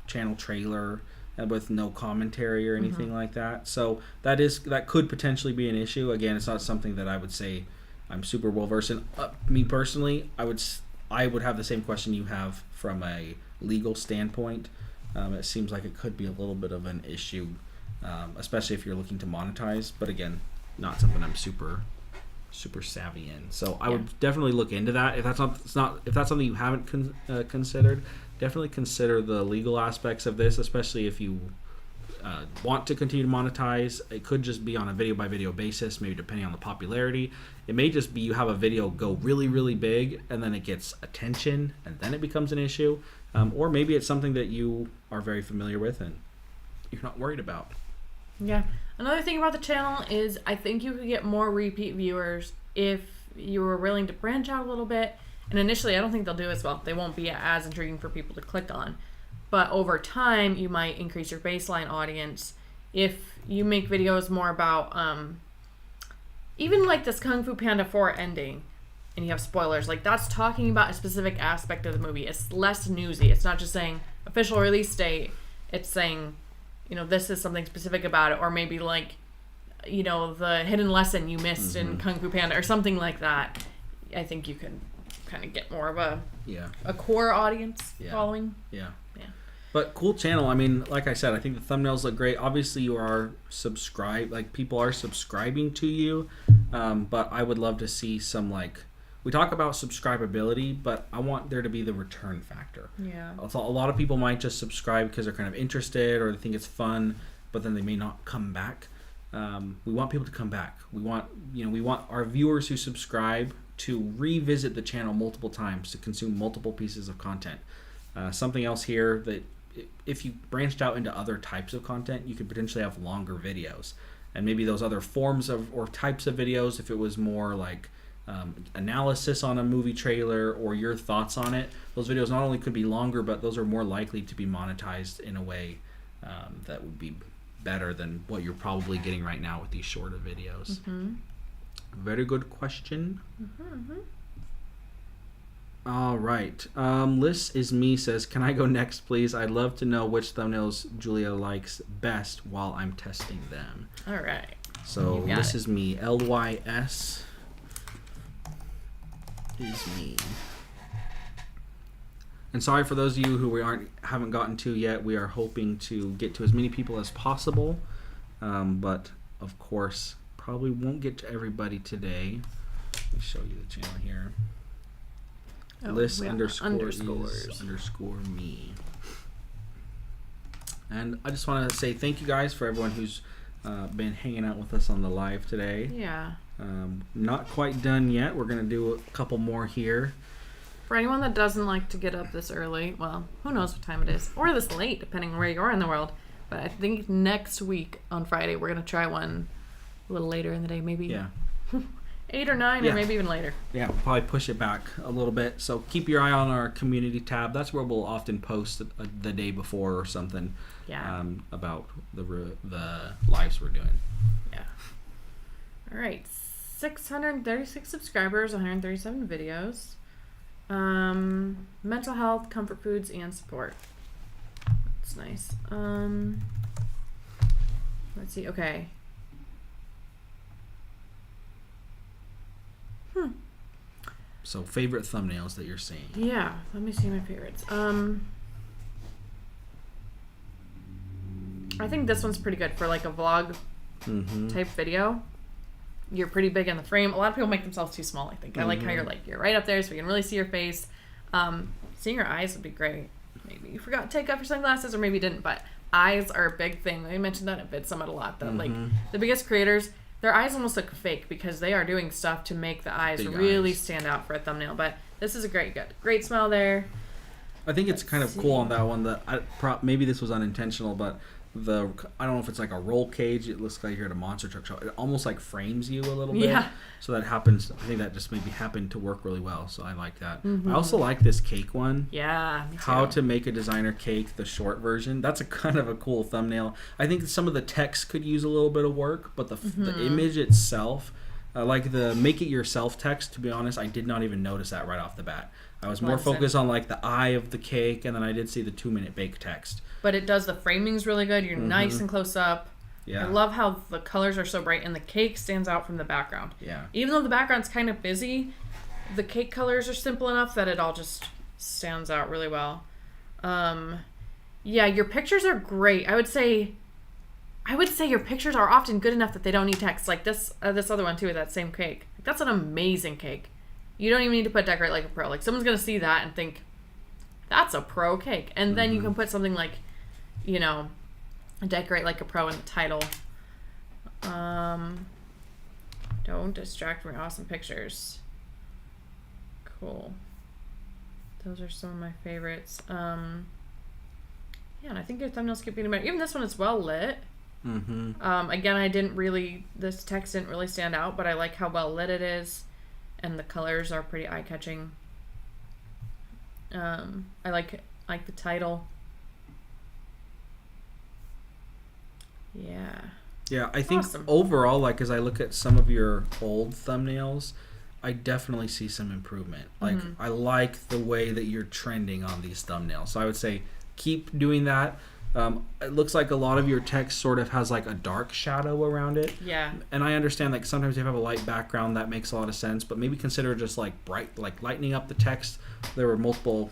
[SPEAKER 2] channel trailer and with no commentary or anything like that. So that could potentially be an issue. Again, it's not something that I would say I'm super well versed in. Me personally, I would have the same question you have from a legal standpoint. It seems like it could be a little bit of an issue, especially if you're looking to monetize. But again, not something I'm super savvy in. So I would definitely look into that. If that's something you haven't considered, definitely consider the legal aspects of this, especially if you want to continue to monetize. It could just be on a video by video basis, maybe depending on the popularity. It may just be you have a video go really, really big and then it gets attention and then it becomes an issue. Or maybe it's something that you are very familiar with and you're not worried about.
[SPEAKER 1] Yeah. Another thing about the channel is I think you could get more repeat viewers if you were willing to branch out a little bit. And initially, I don't think they'll do as well. They won't be as intriguing for people to click on. But over time, you might increase your baseline audience if you make videos more about, even like this Kung Fu Panda 4 ending, and you have spoilers. Like, that's talking about a specific aspect of the movie. It's less newsy. It's not just saying official release date. It's saying, this is something specific about it. Or maybe like, the hidden lesson you missed in Kung Fu Panda or something like that. I think you can kind of get more of a core audience following.
[SPEAKER 2] Yeah. But cool channel. I mean, like I said, I think the thumbnails look great. Obviously, you are subscribed. Like, people are subscribing to you. But I would love to see some, like, we talk about subscribability, but I want there to be the return factor.
[SPEAKER 1] Yeah.
[SPEAKER 2] A lot of people might just subscribe because they're kind of interested or they think it's fun, but then they may not come back. We want people to come back. We want our viewers who subscribe to revisit the channel multiple times to consume multiple pieces of content. Something else here that if you branched out into other types of content, you could potentially have longer videos. And maybe those other forms of or types of videos, if it was more like analysis on a movie trailer or your thoughts on it, those videos not only could be longer, but those are more likely to be monetized in a way that would be better than what you're probably getting right now with these shorter videos. Very good question. All right. Liz is me says, can I go next, please? I'd love to know which thumbnails Julia likes best while I'm testing them.
[SPEAKER 1] All right.
[SPEAKER 2] So
[SPEAKER 1] You got
[SPEAKER 2] Liz
[SPEAKER 1] it.
[SPEAKER 2] is me. LYS is me. And sorry for those of you who we haven't gotten to yet. We are hoping to get to as many people as possible, but of course, probably won't get to everybody today. Let me show you the channel here. List
[SPEAKER 1] we have
[SPEAKER 2] underscore me. And I just want to say thank you guys for everyone who's been hanging out with us on the live today.
[SPEAKER 1] Yeah.
[SPEAKER 2] Not quite done yet. We're going to do a couple more here.
[SPEAKER 1] For anyone that doesn't like to get up this early, well, who knows what time it is, or this late, depending on where you are in the world. But I think next week on Friday, we're going to try one a little later in the day, maybe 8 or 9, or maybe even later.
[SPEAKER 2] Yeah, we'll probably push it back a little bit. So keep your eye on our community tab. That's where we'll often post the day before or something about the lives we're doing.
[SPEAKER 1] Yeah. All right. 636 subscribers, 137 videos. Mental health, comfort foods, and support. That's nice. Let's see. Okay.
[SPEAKER 2] So favorite thumbnails that you're seeing.
[SPEAKER 1] Yeah, let me see my favorites. I think this one's pretty good for like a vlog type video. You're pretty big in the frame. A lot of people make themselves too small, I think. I like how you're right up there so we can really see your face. Seeing your eyes would be great. Maybe you forgot to take off your sunglasses or maybe you didn't, but eyes are a big thing. I mentioned that at VidSummit a lot. That like the biggest creators, their eyes almost look fake because they are doing stuff to make the eyes really stand out for a thumbnail. But this is a great smile there.
[SPEAKER 2] I think it's kind of cool on that one that maybe this was unintentional, but I don't know if it's like a roll cage. It looks like you're at a monster truck show. It almost like frames you a little bit.
[SPEAKER 1] Yeah.
[SPEAKER 2] So that happens. I think that just maybe happened to work really well. So I like that. I also like this cake one.
[SPEAKER 1] Yeah. Me too.
[SPEAKER 2] How to make a designer cake, the short version. That's a kind of a cool thumbnail. I think some of the text could use a little bit of work, but the image itself, like the make it yourself text, to be honest, I did not even notice that right off the bat. I was more focused on like the eye of the cake, and then I did see the 2-minute bake text.
[SPEAKER 1] But it does, the framing's really good. You're nice and close up.
[SPEAKER 2] Yeah.
[SPEAKER 1] I love how the colors are so bright and the cake stands out from the background.
[SPEAKER 2] Yeah.
[SPEAKER 1] Even though the background's kind of busy, the cake colors are simple enough that it all just stands out really well. Yeah, your pictures are great. I would say your pictures are often good enough that they don't need text. Like this other one too, with that same cake. That's an amazing cake. You don't even need to put decorate like a pro. Like someone's gonna see that and think, that's a pro cake. And then you can put something like, decorate like a pro in the title. Don't distract me. Awesome pictures. Cool. Those are some of my favorites. And I think your thumbnails keep getting better. Even this one is well lit. Again, this text didn't really stand out, but I like how well lit it is. And the colors are pretty eye-catching. I like the title. Yeah.
[SPEAKER 2] Yeah, I think overall, like as I look at some of your old thumbnails, I definitely see some improvement. Like I like the way that you're trending on these thumbnails. So I would say keep doing that. It looks like a lot of your text sort of has like a dark shadow around it. Yeah. And I understand like sometimes you have a light background, that makes a lot of sense, but maybe consider just like bright, like lightening up the text. There were multiple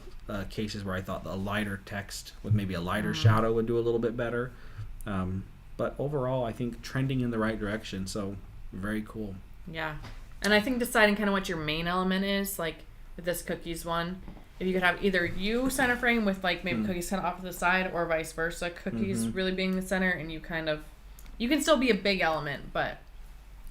[SPEAKER 2] cases where I thought the lighter text with maybe a lighter shadow would do a little bit better. But overall, I think trending in the right direction. So very cool.
[SPEAKER 1] Yeah. And I think deciding kind of what your main element is, like with this cookies one, if you could have either you center frame with like maybe cookies kind of off to the side or vice versa, cookies really being the center and you can still be a big element, but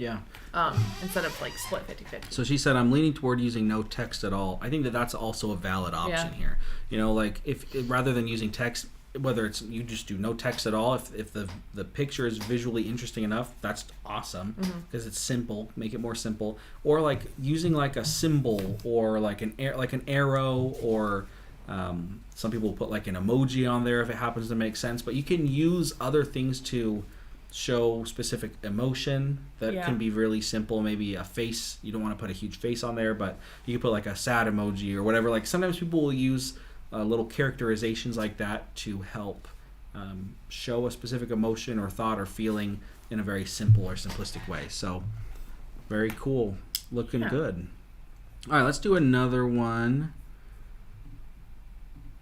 [SPEAKER 1] instead of like split 50-50.
[SPEAKER 2] So she said, I'm leaning toward using no text at all. I think that's also a valid option here. Like if rather than using text, whether it's you just do no text at all, if the picture is visually interesting enough, that's awesome because it's simple. Make it more simple, or like using like a symbol or like an arrow, or some people put like an emoji on there if it happens to make sense. But you can use other things to show specific emotion that
[SPEAKER 1] Yeah.
[SPEAKER 2] can be really simple. Maybe a face. You don't want to put a huge face on there, but you can put like a sad emoji or whatever. Like sometimes people will use little characterizations like that to help show a specific emotion or thought or feeling in a very simple or simplistic way. So very cool. Looking good. All right, let's do another one.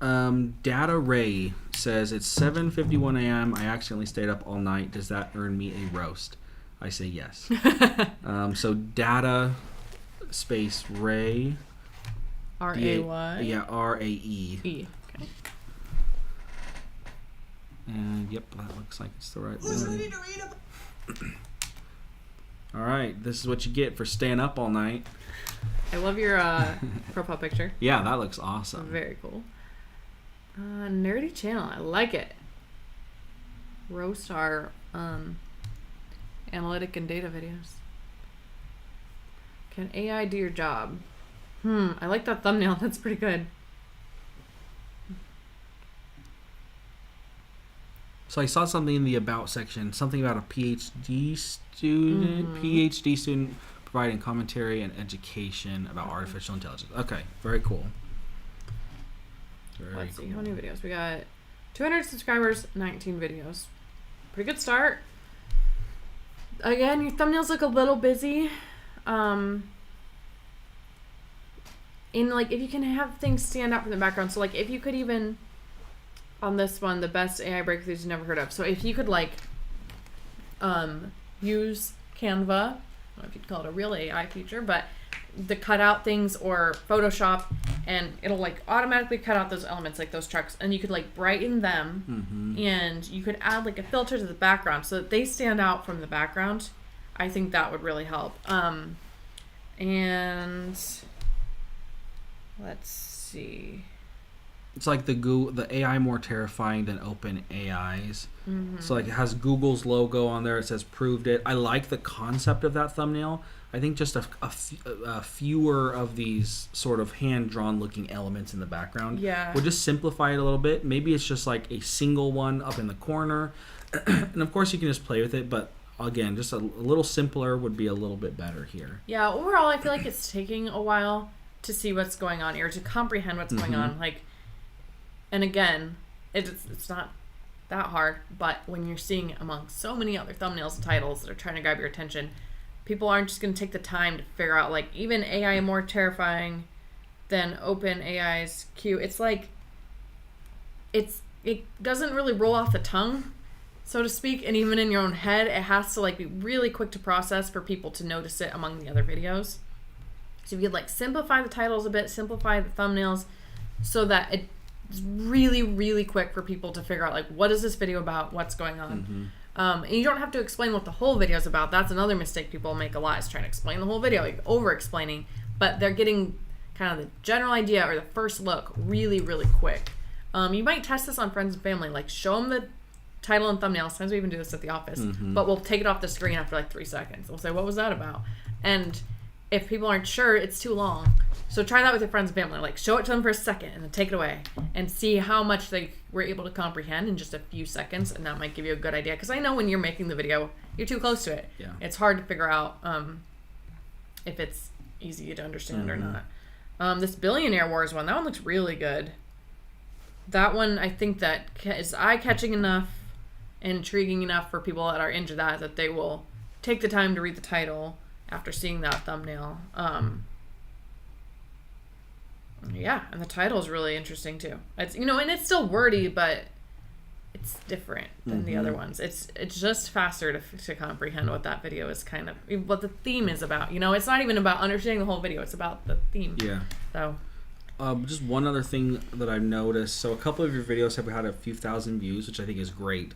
[SPEAKER 2] Data Ray says, it's 7:51 a.m. I accidentally stayed up all night. Does that earn me a roast? I say yes. So Data space Ray.
[SPEAKER 1] R-A-Y?
[SPEAKER 2] Yeah, R-A-E.
[SPEAKER 1] E. Okay.
[SPEAKER 2] And yep, that looks like it's the right one. All right, this is what you get for staying up all night.
[SPEAKER 1] I love your profile picture.
[SPEAKER 2] Yeah, that looks awesome.
[SPEAKER 1] Very cool. Nerdy channel. I like it. Roast our analytic and data videos. Can AI do your job? I like that thumbnail. That's pretty good.
[SPEAKER 2] So I saw something in the about section, something about a PhD student providing commentary and education about artificial intelligence. Okay, very cool.
[SPEAKER 1] Let's see, how many videos? We got 200 subscribers, 19 videos. Pretty good start. Again, your thumbnails look a little busy. In like, if you can have things stand out from the background. So like, if you could even, on this one, the best AI breakthroughs you never heard of. So if you could like, use Canva, I don't know if you'd call it a real AI feature, but the cut out things, or Photoshop, and it'll like automatically cut out those elements, like those trucks, and you could like brighten them, and you could add like a filter to the background so that they stand out from the background. I think that would really help. And let's see.
[SPEAKER 2] It's like the AI more terrifying than Open AI's. So like it has Google's logo on there. It says proved it. I like the concept of that thumbnail. I think just a fewer of these sort of hand-drawn looking elements in the background would just simplify it a little bit. Maybe it's just like a single one up in the corner. And of course you can just play with it, but again, just a little simpler would be a little bit better here.
[SPEAKER 1] Yeah, overall I feel like it's taking a while to see what's going on here, to comprehend what's going on. Like, and again, it's not that hard, but when you're seeing among so many other thumbnails and titles that are trying to grab your attention, people aren't just going to take the time to figure out, like, even AI more terrifying than Open AI's Q. It's like, it doesn't really roll off the tongue, so to speak, and even in your own head, it has to like be really quick to process for people to notice it among the other videos. So if you could like simplify the titles a bit, simplify the thumbnails, so that it's really, really quick for people to figure out, like, what is this video about? What's going on? And you don't have to explain what the whole video is about. That's another mistake people make a lot, is trying to explain the whole video, like over-explaining. But they're getting kind of the general idea or the first look really, really quick. You might test this on friends and family. Like, show them the title and thumbnail. Sometimes we even do this at the office. But we'll take it off the screen after like 3 seconds. We'll say, what was that about? And if people aren't sure, it's too long. So try that with your friends and family. Like, show it to them for a second and then take it away and see how much they were able to comprehend in just a few seconds, and that might give you a good idea. Because I know when you're making the video, you're too close to it.
[SPEAKER 2] Yeah.
[SPEAKER 1] It's hard to figure out if it's easy to understand or not. This Billionaire Wars one, that one looks really good. That one, I think that is eye-catching enough and intriguing enough for people that are into that they will take the time to read the title after seeing that thumbnail. Yeah, and the title is really interesting too. It's, you know, and it's still wordy, but it's different than the other ones. It's just faster to comprehend what that video is kind of, what the theme is about. You know, it's not even about understanding the whole video. It's about the theme. Yeah. So.
[SPEAKER 2] Just one other thing that I've noticed. So a couple of your videos have had a few thousand views, which I think is great.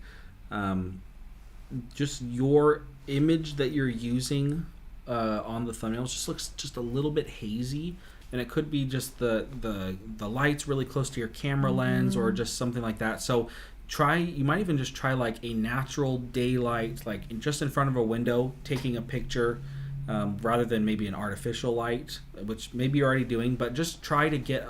[SPEAKER 2] Just your image that you're using on the thumbnails just looks just a little bit hazy. And it could be just the lights really close to your camera lens, or just something like that. So you might even just try like a natural daylight, like just in front of a window, taking a picture, rather than maybe an artificial light, which maybe you're already doing. But just try to get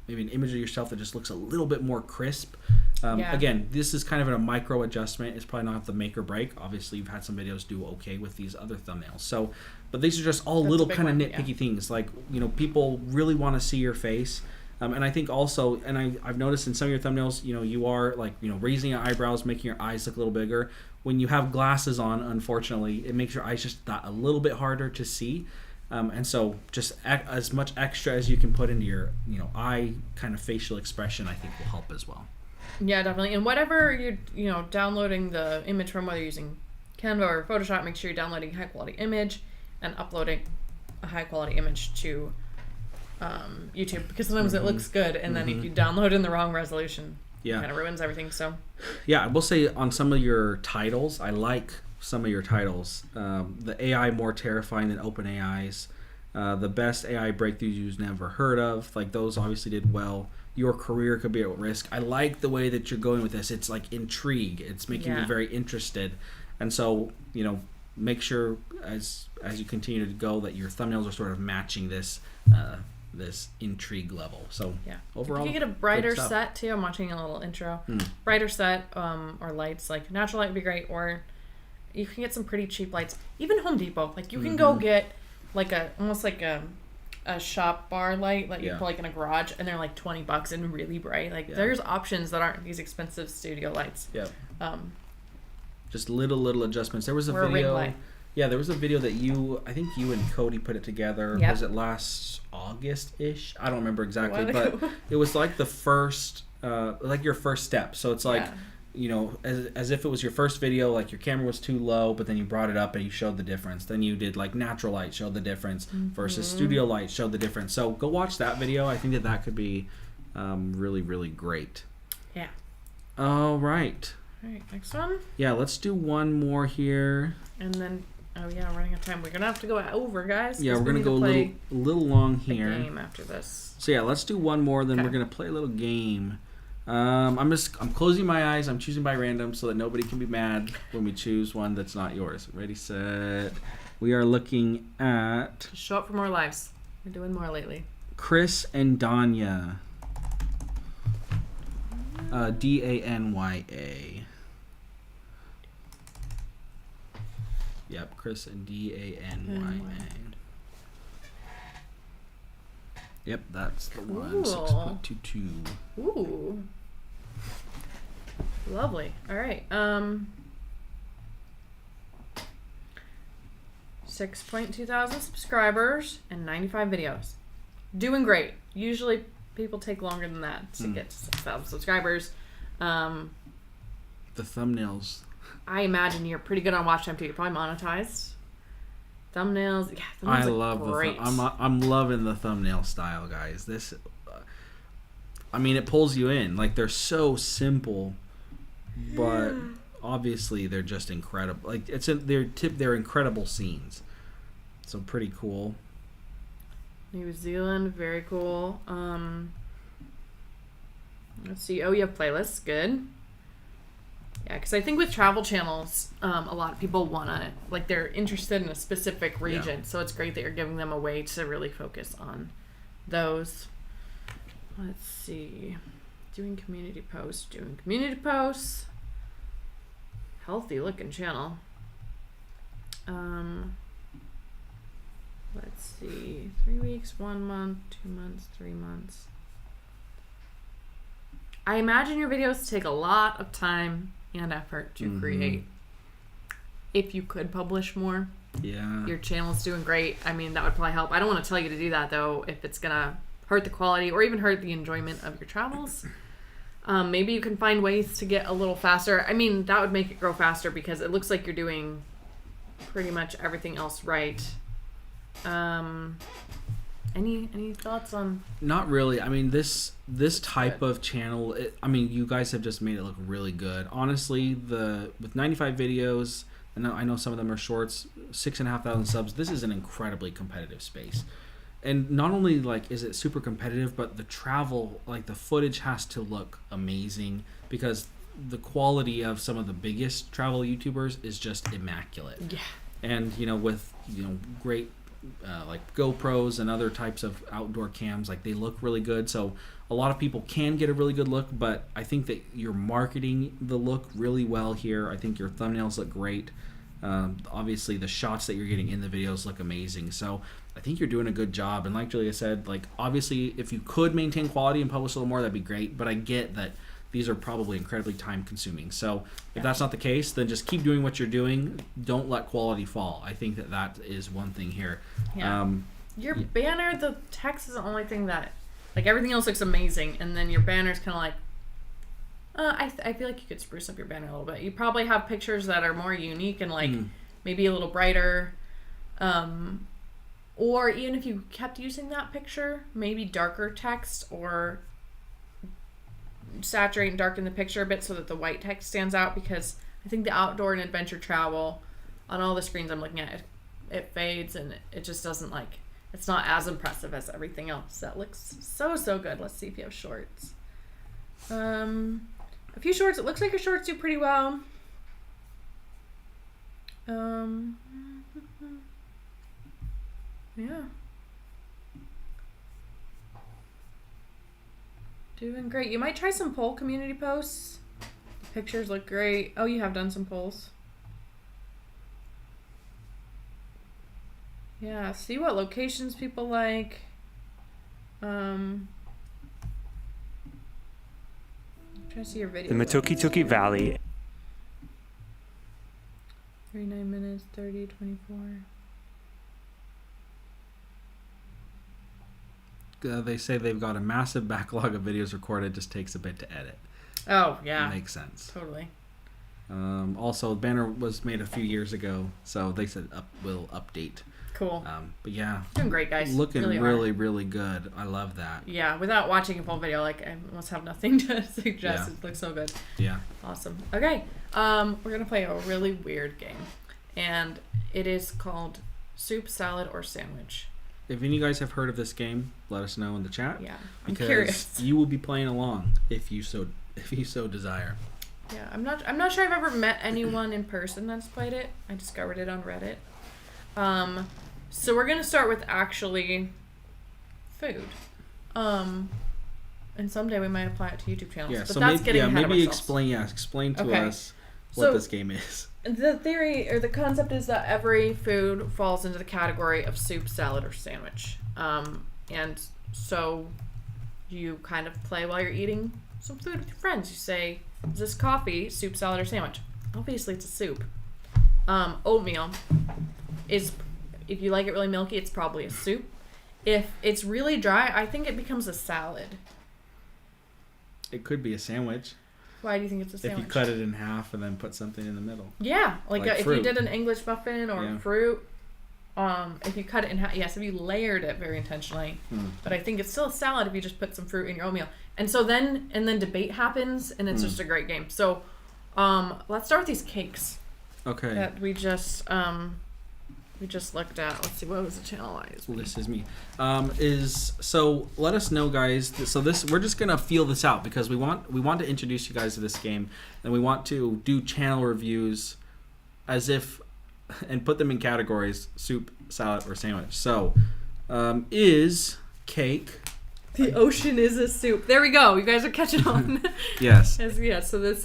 [SPEAKER 2] maybe an image of yourself that just looks a little bit more crisp, Again, this is kind of a micro adjustment. It's probably not the make or break. Obviously, you've had some videos do okay with these other thumbnails. So, but these are just all little kind of nitpicky things. Like, people really want to see your face. And I think also, and I've noticed in some of your thumbnails, you are like, raising your eyebrows, making your eyes look a little bigger. When you have glasses on, unfortunately, it makes your eyes just a little bit harder to see. And so just as much extra as you can put into your, eye kind of facial expression, I think will help as well.
[SPEAKER 1] Yeah, definitely. And whatever you're, downloading the image from, whether you're using Canva or Photoshop, make sure you're downloading a high quality image and uploading a high quality image to YouTube, because sometimes it looks good, and then if you download in the wrong resolution, it kind of ruins everything. So
[SPEAKER 2] yeah, I will say on some of your titles, I like some of your titles. The AI more terrifying than OpenAI's. The best AI breakthroughs you've never heard of. Like, those obviously did well. Your career could be at risk. I like the way that you're going with this. It's like intrigue. It's making me very interested. And so, make sure as you continue to go that your thumbnails are sort of matching this this intrigue level. So overall,
[SPEAKER 1] you get a brighter set too. I'm watching a little intro. Brighter set or lights, like natural light would be great, or you can get some pretty cheap lights. Even Home Depot, like you can go get like almost like a shop bar light that you put like in a garage, and they're like $20 and really bright. Like there's options that aren't these expensive studio lights.
[SPEAKER 2] Just little adjustments. There was a video. There was a video that I think you and Cody put it together. Was it last August-ish? I don't remember exactly, but it was like the first, like your first step. So it's like, as if it was your first video, like your camera was too low, but then you brought it up and you showed the difference. Then you did like natural light, showed the difference, versus studio light, showed the difference. So go watch that video. I think that could be really, really great.
[SPEAKER 1] Yeah.
[SPEAKER 2] All right.
[SPEAKER 1] All right, next one.
[SPEAKER 2] Yeah, let's do one more here.
[SPEAKER 1] And then, running out of time. We're gonna have to go over, guys.
[SPEAKER 2] Yeah, we're gonna go a little long here.
[SPEAKER 1] Game after this.
[SPEAKER 2] So yeah, let's do one more. Then we're gonna play a little game. I'm closing my eyes. I'm choosing by random so that nobody can be mad when we choose one that's not yours. Ready, set. We are looking at.
[SPEAKER 1] Show up for more lives. We're doing more lately.
[SPEAKER 2] Chris and Danya. Danya. Yep, Chris and Danya. Yep, that's the one. 6.22.
[SPEAKER 1] Ooh. Lovely. All right. 6.2 thousand subscribers and 95 videos. Doing great. Usually people take longer than that to get to 6,000 subscribers.
[SPEAKER 2] The thumbnails.
[SPEAKER 1] I imagine you're pretty good on watch time too. You're probably monetized. Thumbnails,
[SPEAKER 2] I love great. I'm loving the thumbnail style, guys. This, it pulls you in. Like, they're so simple, but obviously they're just incredible. Like, they're incredible scenes. So pretty cool.
[SPEAKER 1] New Zealand, very cool. Let's see. Oh, you have playlists. Good. Yeah, because I think with travel channels, a lot of people they're interested in a specific region. So it's great that you're giving them a way to really focus on those. Let's see. Doing community posts. Healthy looking channel. Let's see. 3 weeks, 1 month, 2 months, 3 months. I imagine your videos take a lot of time and effort to create. If you could publish more, your channel's doing great. That would probably help. I don't want to tell you to do that though, if it's gonna hurt the quality or even hurt the enjoyment of your travels. Maybe you can find ways to get a little faster. That would make it grow faster, because it looks like you're doing pretty much everything else right. Any thoughts on? Not really. This type of channel, you guys have just made it look really good. Honestly, with 95 videos, and I know some of them are shorts, 6,500 subs, this is an incredibly competitive space. And not only is it super competitive, but the travel, the footage has to look amazing, because the quality of some of the biggest travel YouTubers is just immaculate. Yeah. And with great
[SPEAKER 2] like GoPros and other types of outdoor cams. Like, they look really good, so a lot of people can get a really good look, but I think that you're marketing the look really well here. I think your thumbnails look great. Obviously the shots that you're getting in the videos look amazing, so I think you're doing a good job. And like Julia said, like, obviously if you could maintain quality and publish a little more, that'd be great, but I get that these are probably incredibly time consuming. So if that's not the case, then just keep doing what you're doing. Don't let quality fall. I think that that is one thing here.
[SPEAKER 1] Yeah. Your banner, the text is the only thing that, like, everything else looks amazing, and then your banner's kind of like, I feel like you could spruce up your banner a little bit. You probably have pictures that are more unique and, like, maybe a little brighter. Or even if you kept using that picture, maybe darker text, or saturate and darken the picture a bit so that the white text stands out, because I think the outdoor and adventure travel on all the screens I'm looking at, it fades and it just doesn't, like, it's not as impressive as everything else. That looks so good. Let's see if you have shorts. A few shorts. It looks like your shorts do pretty well. Yeah. Doing great. You might try some poll community posts. The pictures look great. Oh, you have done some polls. Yeah, see what locations people like. I'm trying to see your video.
[SPEAKER 5] The Matokitoki Valley.
[SPEAKER 1] 39 minutes, 30, 24.
[SPEAKER 2] They say they've got a massive backlog of videos recorded. It just takes a bit to edit.
[SPEAKER 1] Oh, yeah.
[SPEAKER 2] Makes sense.
[SPEAKER 1] Totally.
[SPEAKER 2] Also, the banner was made a few years ago, so they said will update.
[SPEAKER 1] Cool.
[SPEAKER 2] But yeah.
[SPEAKER 1] Doing great, guys.
[SPEAKER 2] Looking
[SPEAKER 1] really,
[SPEAKER 2] really good. I love that.
[SPEAKER 1] Yeah, without watching a full video, like, I almost have nothing to suggest.
[SPEAKER 2] Yeah.
[SPEAKER 1] It looks so good.
[SPEAKER 2] Yeah.
[SPEAKER 1] Awesome. Okay. We're going to play a really weird game. And it is called Soup, Salad, or Sandwich.
[SPEAKER 2] If any of you guys have heard of this game, let us know in the chat.
[SPEAKER 1] Yeah, I'm
[SPEAKER 2] because
[SPEAKER 1] curious.
[SPEAKER 2] You will be playing along if you so desire.
[SPEAKER 1] Yeah, I'm not sure I've ever met anyone in person that's played it. I discovered it on Reddit. So we're gonna start with actually food. And someday we might apply it to YouTube channels.
[SPEAKER 2] Yeah,
[SPEAKER 1] but
[SPEAKER 2] so
[SPEAKER 1] that's
[SPEAKER 2] maybe,
[SPEAKER 1] getting ahead of ourselves.
[SPEAKER 2] explain to
[SPEAKER 1] Okay.
[SPEAKER 2] us what this game is.
[SPEAKER 1] The theory or the concept is that every food falls into the category of soup, salad, or sandwich. And so you kind of play while you're eating some food with your friends. You say, is this coffee, soup, salad, or sandwich? Obviously it's a soup. Oatmeal is, if you like it really milky, it's probably a soup. If it's really dry, I think it becomes a salad.
[SPEAKER 2] It could be a sandwich.
[SPEAKER 1] Why do you think it's a sandwich?
[SPEAKER 2] If you cut it in half and then put something in the middle.
[SPEAKER 1] Yeah, like if
[SPEAKER 2] fruit.
[SPEAKER 1] you did an English muffin or fruit, if you cut it in half, yes, if you layered it very intentionally. But I think it's still a salad if you just put some fruit in your oatmeal. And so then debate happens, and it's just a great game. So let's start with these cakes.
[SPEAKER 2] Okay.
[SPEAKER 1] That we just looked at. Let's see, what was the channel I used?
[SPEAKER 2] Well, this is me. So let us know, guys. So this, we're just gonna feel this out because we want to introduce you guys to this game, and we want to do channel reviews as if and put them in categories: soup, salad, or sandwich. So is cake?
[SPEAKER 1] The ocean is a soup. There we go. You guys are catching on.
[SPEAKER 2] Yes.
[SPEAKER 1] Yeah. So this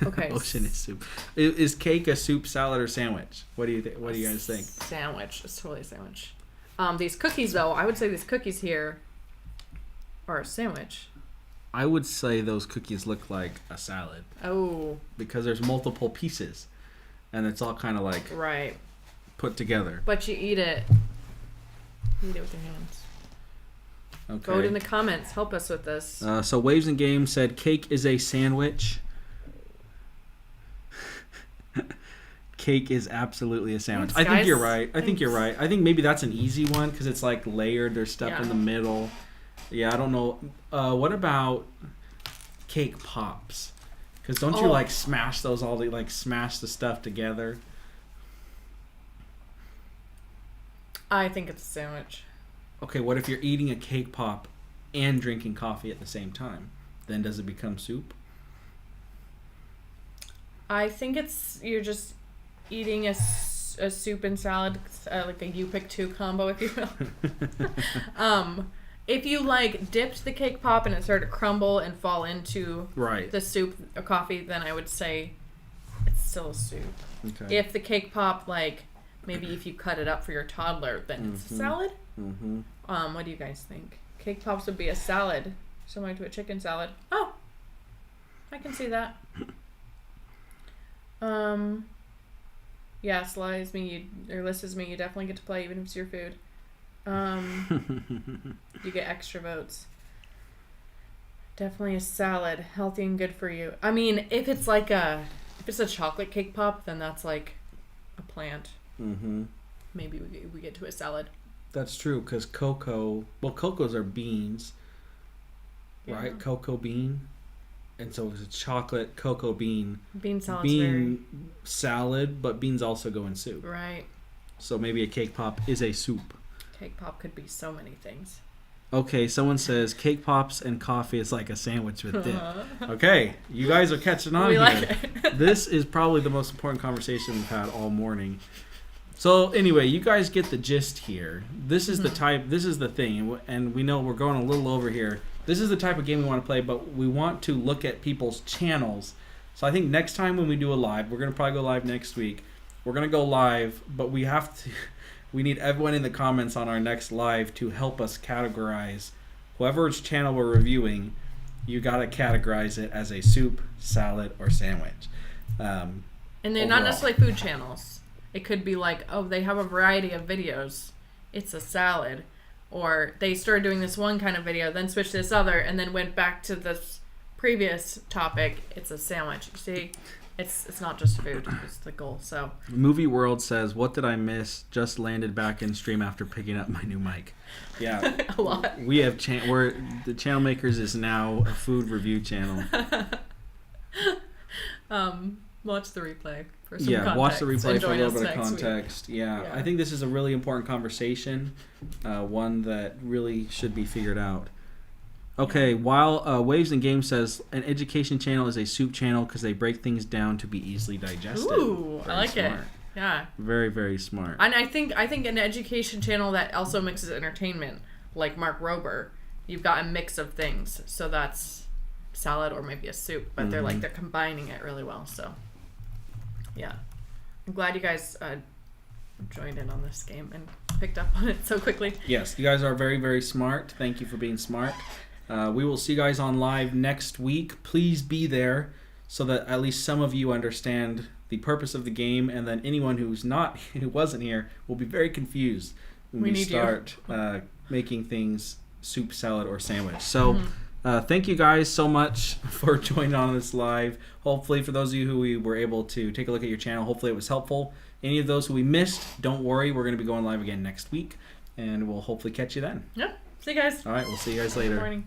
[SPEAKER 1] okay.
[SPEAKER 2] Ocean is soup. Is cake a soup, salad, or sandwich? What do you think? What do you guys think?
[SPEAKER 1] Sandwich. It's totally a sandwich. These cookies, though, I would say these cookies here are a sandwich.
[SPEAKER 2] I would say those cookies look like a salad.
[SPEAKER 1] Oh.
[SPEAKER 2] Because there's multiple pieces, and it's all kind of like
[SPEAKER 1] right
[SPEAKER 2] put together.
[SPEAKER 1] But you eat it. You eat it with your hands.
[SPEAKER 2] Okay.
[SPEAKER 1] Vote in the comments. Help us with this.
[SPEAKER 2] So Waves and Games said cake is a sandwich. Cake is absolutely a sandwich.
[SPEAKER 1] Thanks,
[SPEAKER 2] I think
[SPEAKER 1] guys.
[SPEAKER 2] you're right. I think
[SPEAKER 1] Thanks.
[SPEAKER 2] you're right. I think maybe that's an easy one because it's like layered. There's stuff
[SPEAKER 1] Yeah.
[SPEAKER 2] in the middle. Yeah, I don't know. What about cake pops? Because don't you like smash those all? Like smash the stuff together.
[SPEAKER 1] I think it's a sandwich.
[SPEAKER 2] Okay, what if you're eating a cake pop and drinking coffee at the same time? Then does it become soup?
[SPEAKER 1] I think you're just eating a soup and salad, like a you pick two combo, if you will. If you like dipped the cake pop and it started to crumble and fall into the soup or coffee, then I would say it's still a soup.
[SPEAKER 2] Okay.
[SPEAKER 1] If the cake pop, like maybe if you cut it up for your toddler, then it's a salad.
[SPEAKER 2] Mm-hmm.
[SPEAKER 1] What do you guys think? Cake pops would be a salad, similar to a chicken salad. Oh, I can see that. Yeah, Sly's me, or Liz is me. You definitely get to play, even if it's your food. You get extra votes. Definitely a salad, healthy and good for you. I mean, if it's a chocolate cake pop, then that's like a plant.
[SPEAKER 2] Mm-hmm.
[SPEAKER 1] Maybe we get to a salad.
[SPEAKER 2] That's true, because cocos are beans, right? Cocoa bean. And so it's a chocolate cocoa bean.
[SPEAKER 1] Bean salad.
[SPEAKER 2] Salad, but beans also go in soup.
[SPEAKER 1] Right.
[SPEAKER 2] So maybe a cake pop is a soup.
[SPEAKER 1] Cake pop could be so many things.
[SPEAKER 2] Okay, someone says cake pops and coffee is like a sandwich with dip. Okay, you guys are catching on here.
[SPEAKER 1] Like it.
[SPEAKER 2] This is probably the most important conversation we've had all morning. So anyway, you guys get the gist here. This is the type, this is the thing, and we know we're going a little over here. This is the type of game we want to play, but we want to look at people's channels. So I think next time when we do a live, we're going to probably go live next week. We're going to go live, but we need everyone in the comments on our next live to help us categorize whoever's channel we're reviewing. You got to categorize it as a soup, salad, or sandwich.
[SPEAKER 1] And they're not necessarily food channels. It could be like, oh, they have a variety of videos. It's a salad. Or they started doing this one kind of video, then switched to this other, and then went back to this previous topic. It's a sandwich. See, it's not just food. It's the goal. So
[SPEAKER 2] Movie World says, "What did I miss? Just landed back in stream after picking up my new mic." Yeah,
[SPEAKER 1] a lot.
[SPEAKER 2] We have the Channel Makers is now a food review channel.
[SPEAKER 1] Watch the replay for some context.
[SPEAKER 2] Watch the replay for a little bit of
[SPEAKER 1] Week.
[SPEAKER 2] context. Yeah, I think this is a really important conversation, one that really should be figured out. Okay, while Waves and Games says an education channel is a soup channel because they break things down to be easily digested.
[SPEAKER 1] Ooh,
[SPEAKER 2] Very
[SPEAKER 1] I like
[SPEAKER 2] smart.
[SPEAKER 1] it. Yeah.
[SPEAKER 2] Very, very smart.
[SPEAKER 1] And I think an education channel that also mixes entertainment, like Mark Rober, you've got a mix of things. So that's salad or maybe a soup, but they're combining it really well. So yeah, I'm glad you guys joined in on this game and picked up on it so quickly.
[SPEAKER 2] Yes, you guys are very, very smart. Thank you for being smart. We will see you guys on live next week. Please be there so that at least some of you understand the purpose of the game, and then anyone who wasn't here will be very confused when we start making things soup, salad, or sandwich. So thank you guys so much for joining on this live. Hopefully for those of you who we were able to take a look at your channel, hopefully it was helpful. Any of those who we missed, don't worry, we're going to be going live again next week, and we'll hopefully catch you then.
[SPEAKER 1] Yeah. See you guys.
[SPEAKER 2] All right, we'll see you guys later.
[SPEAKER 1] Good morning.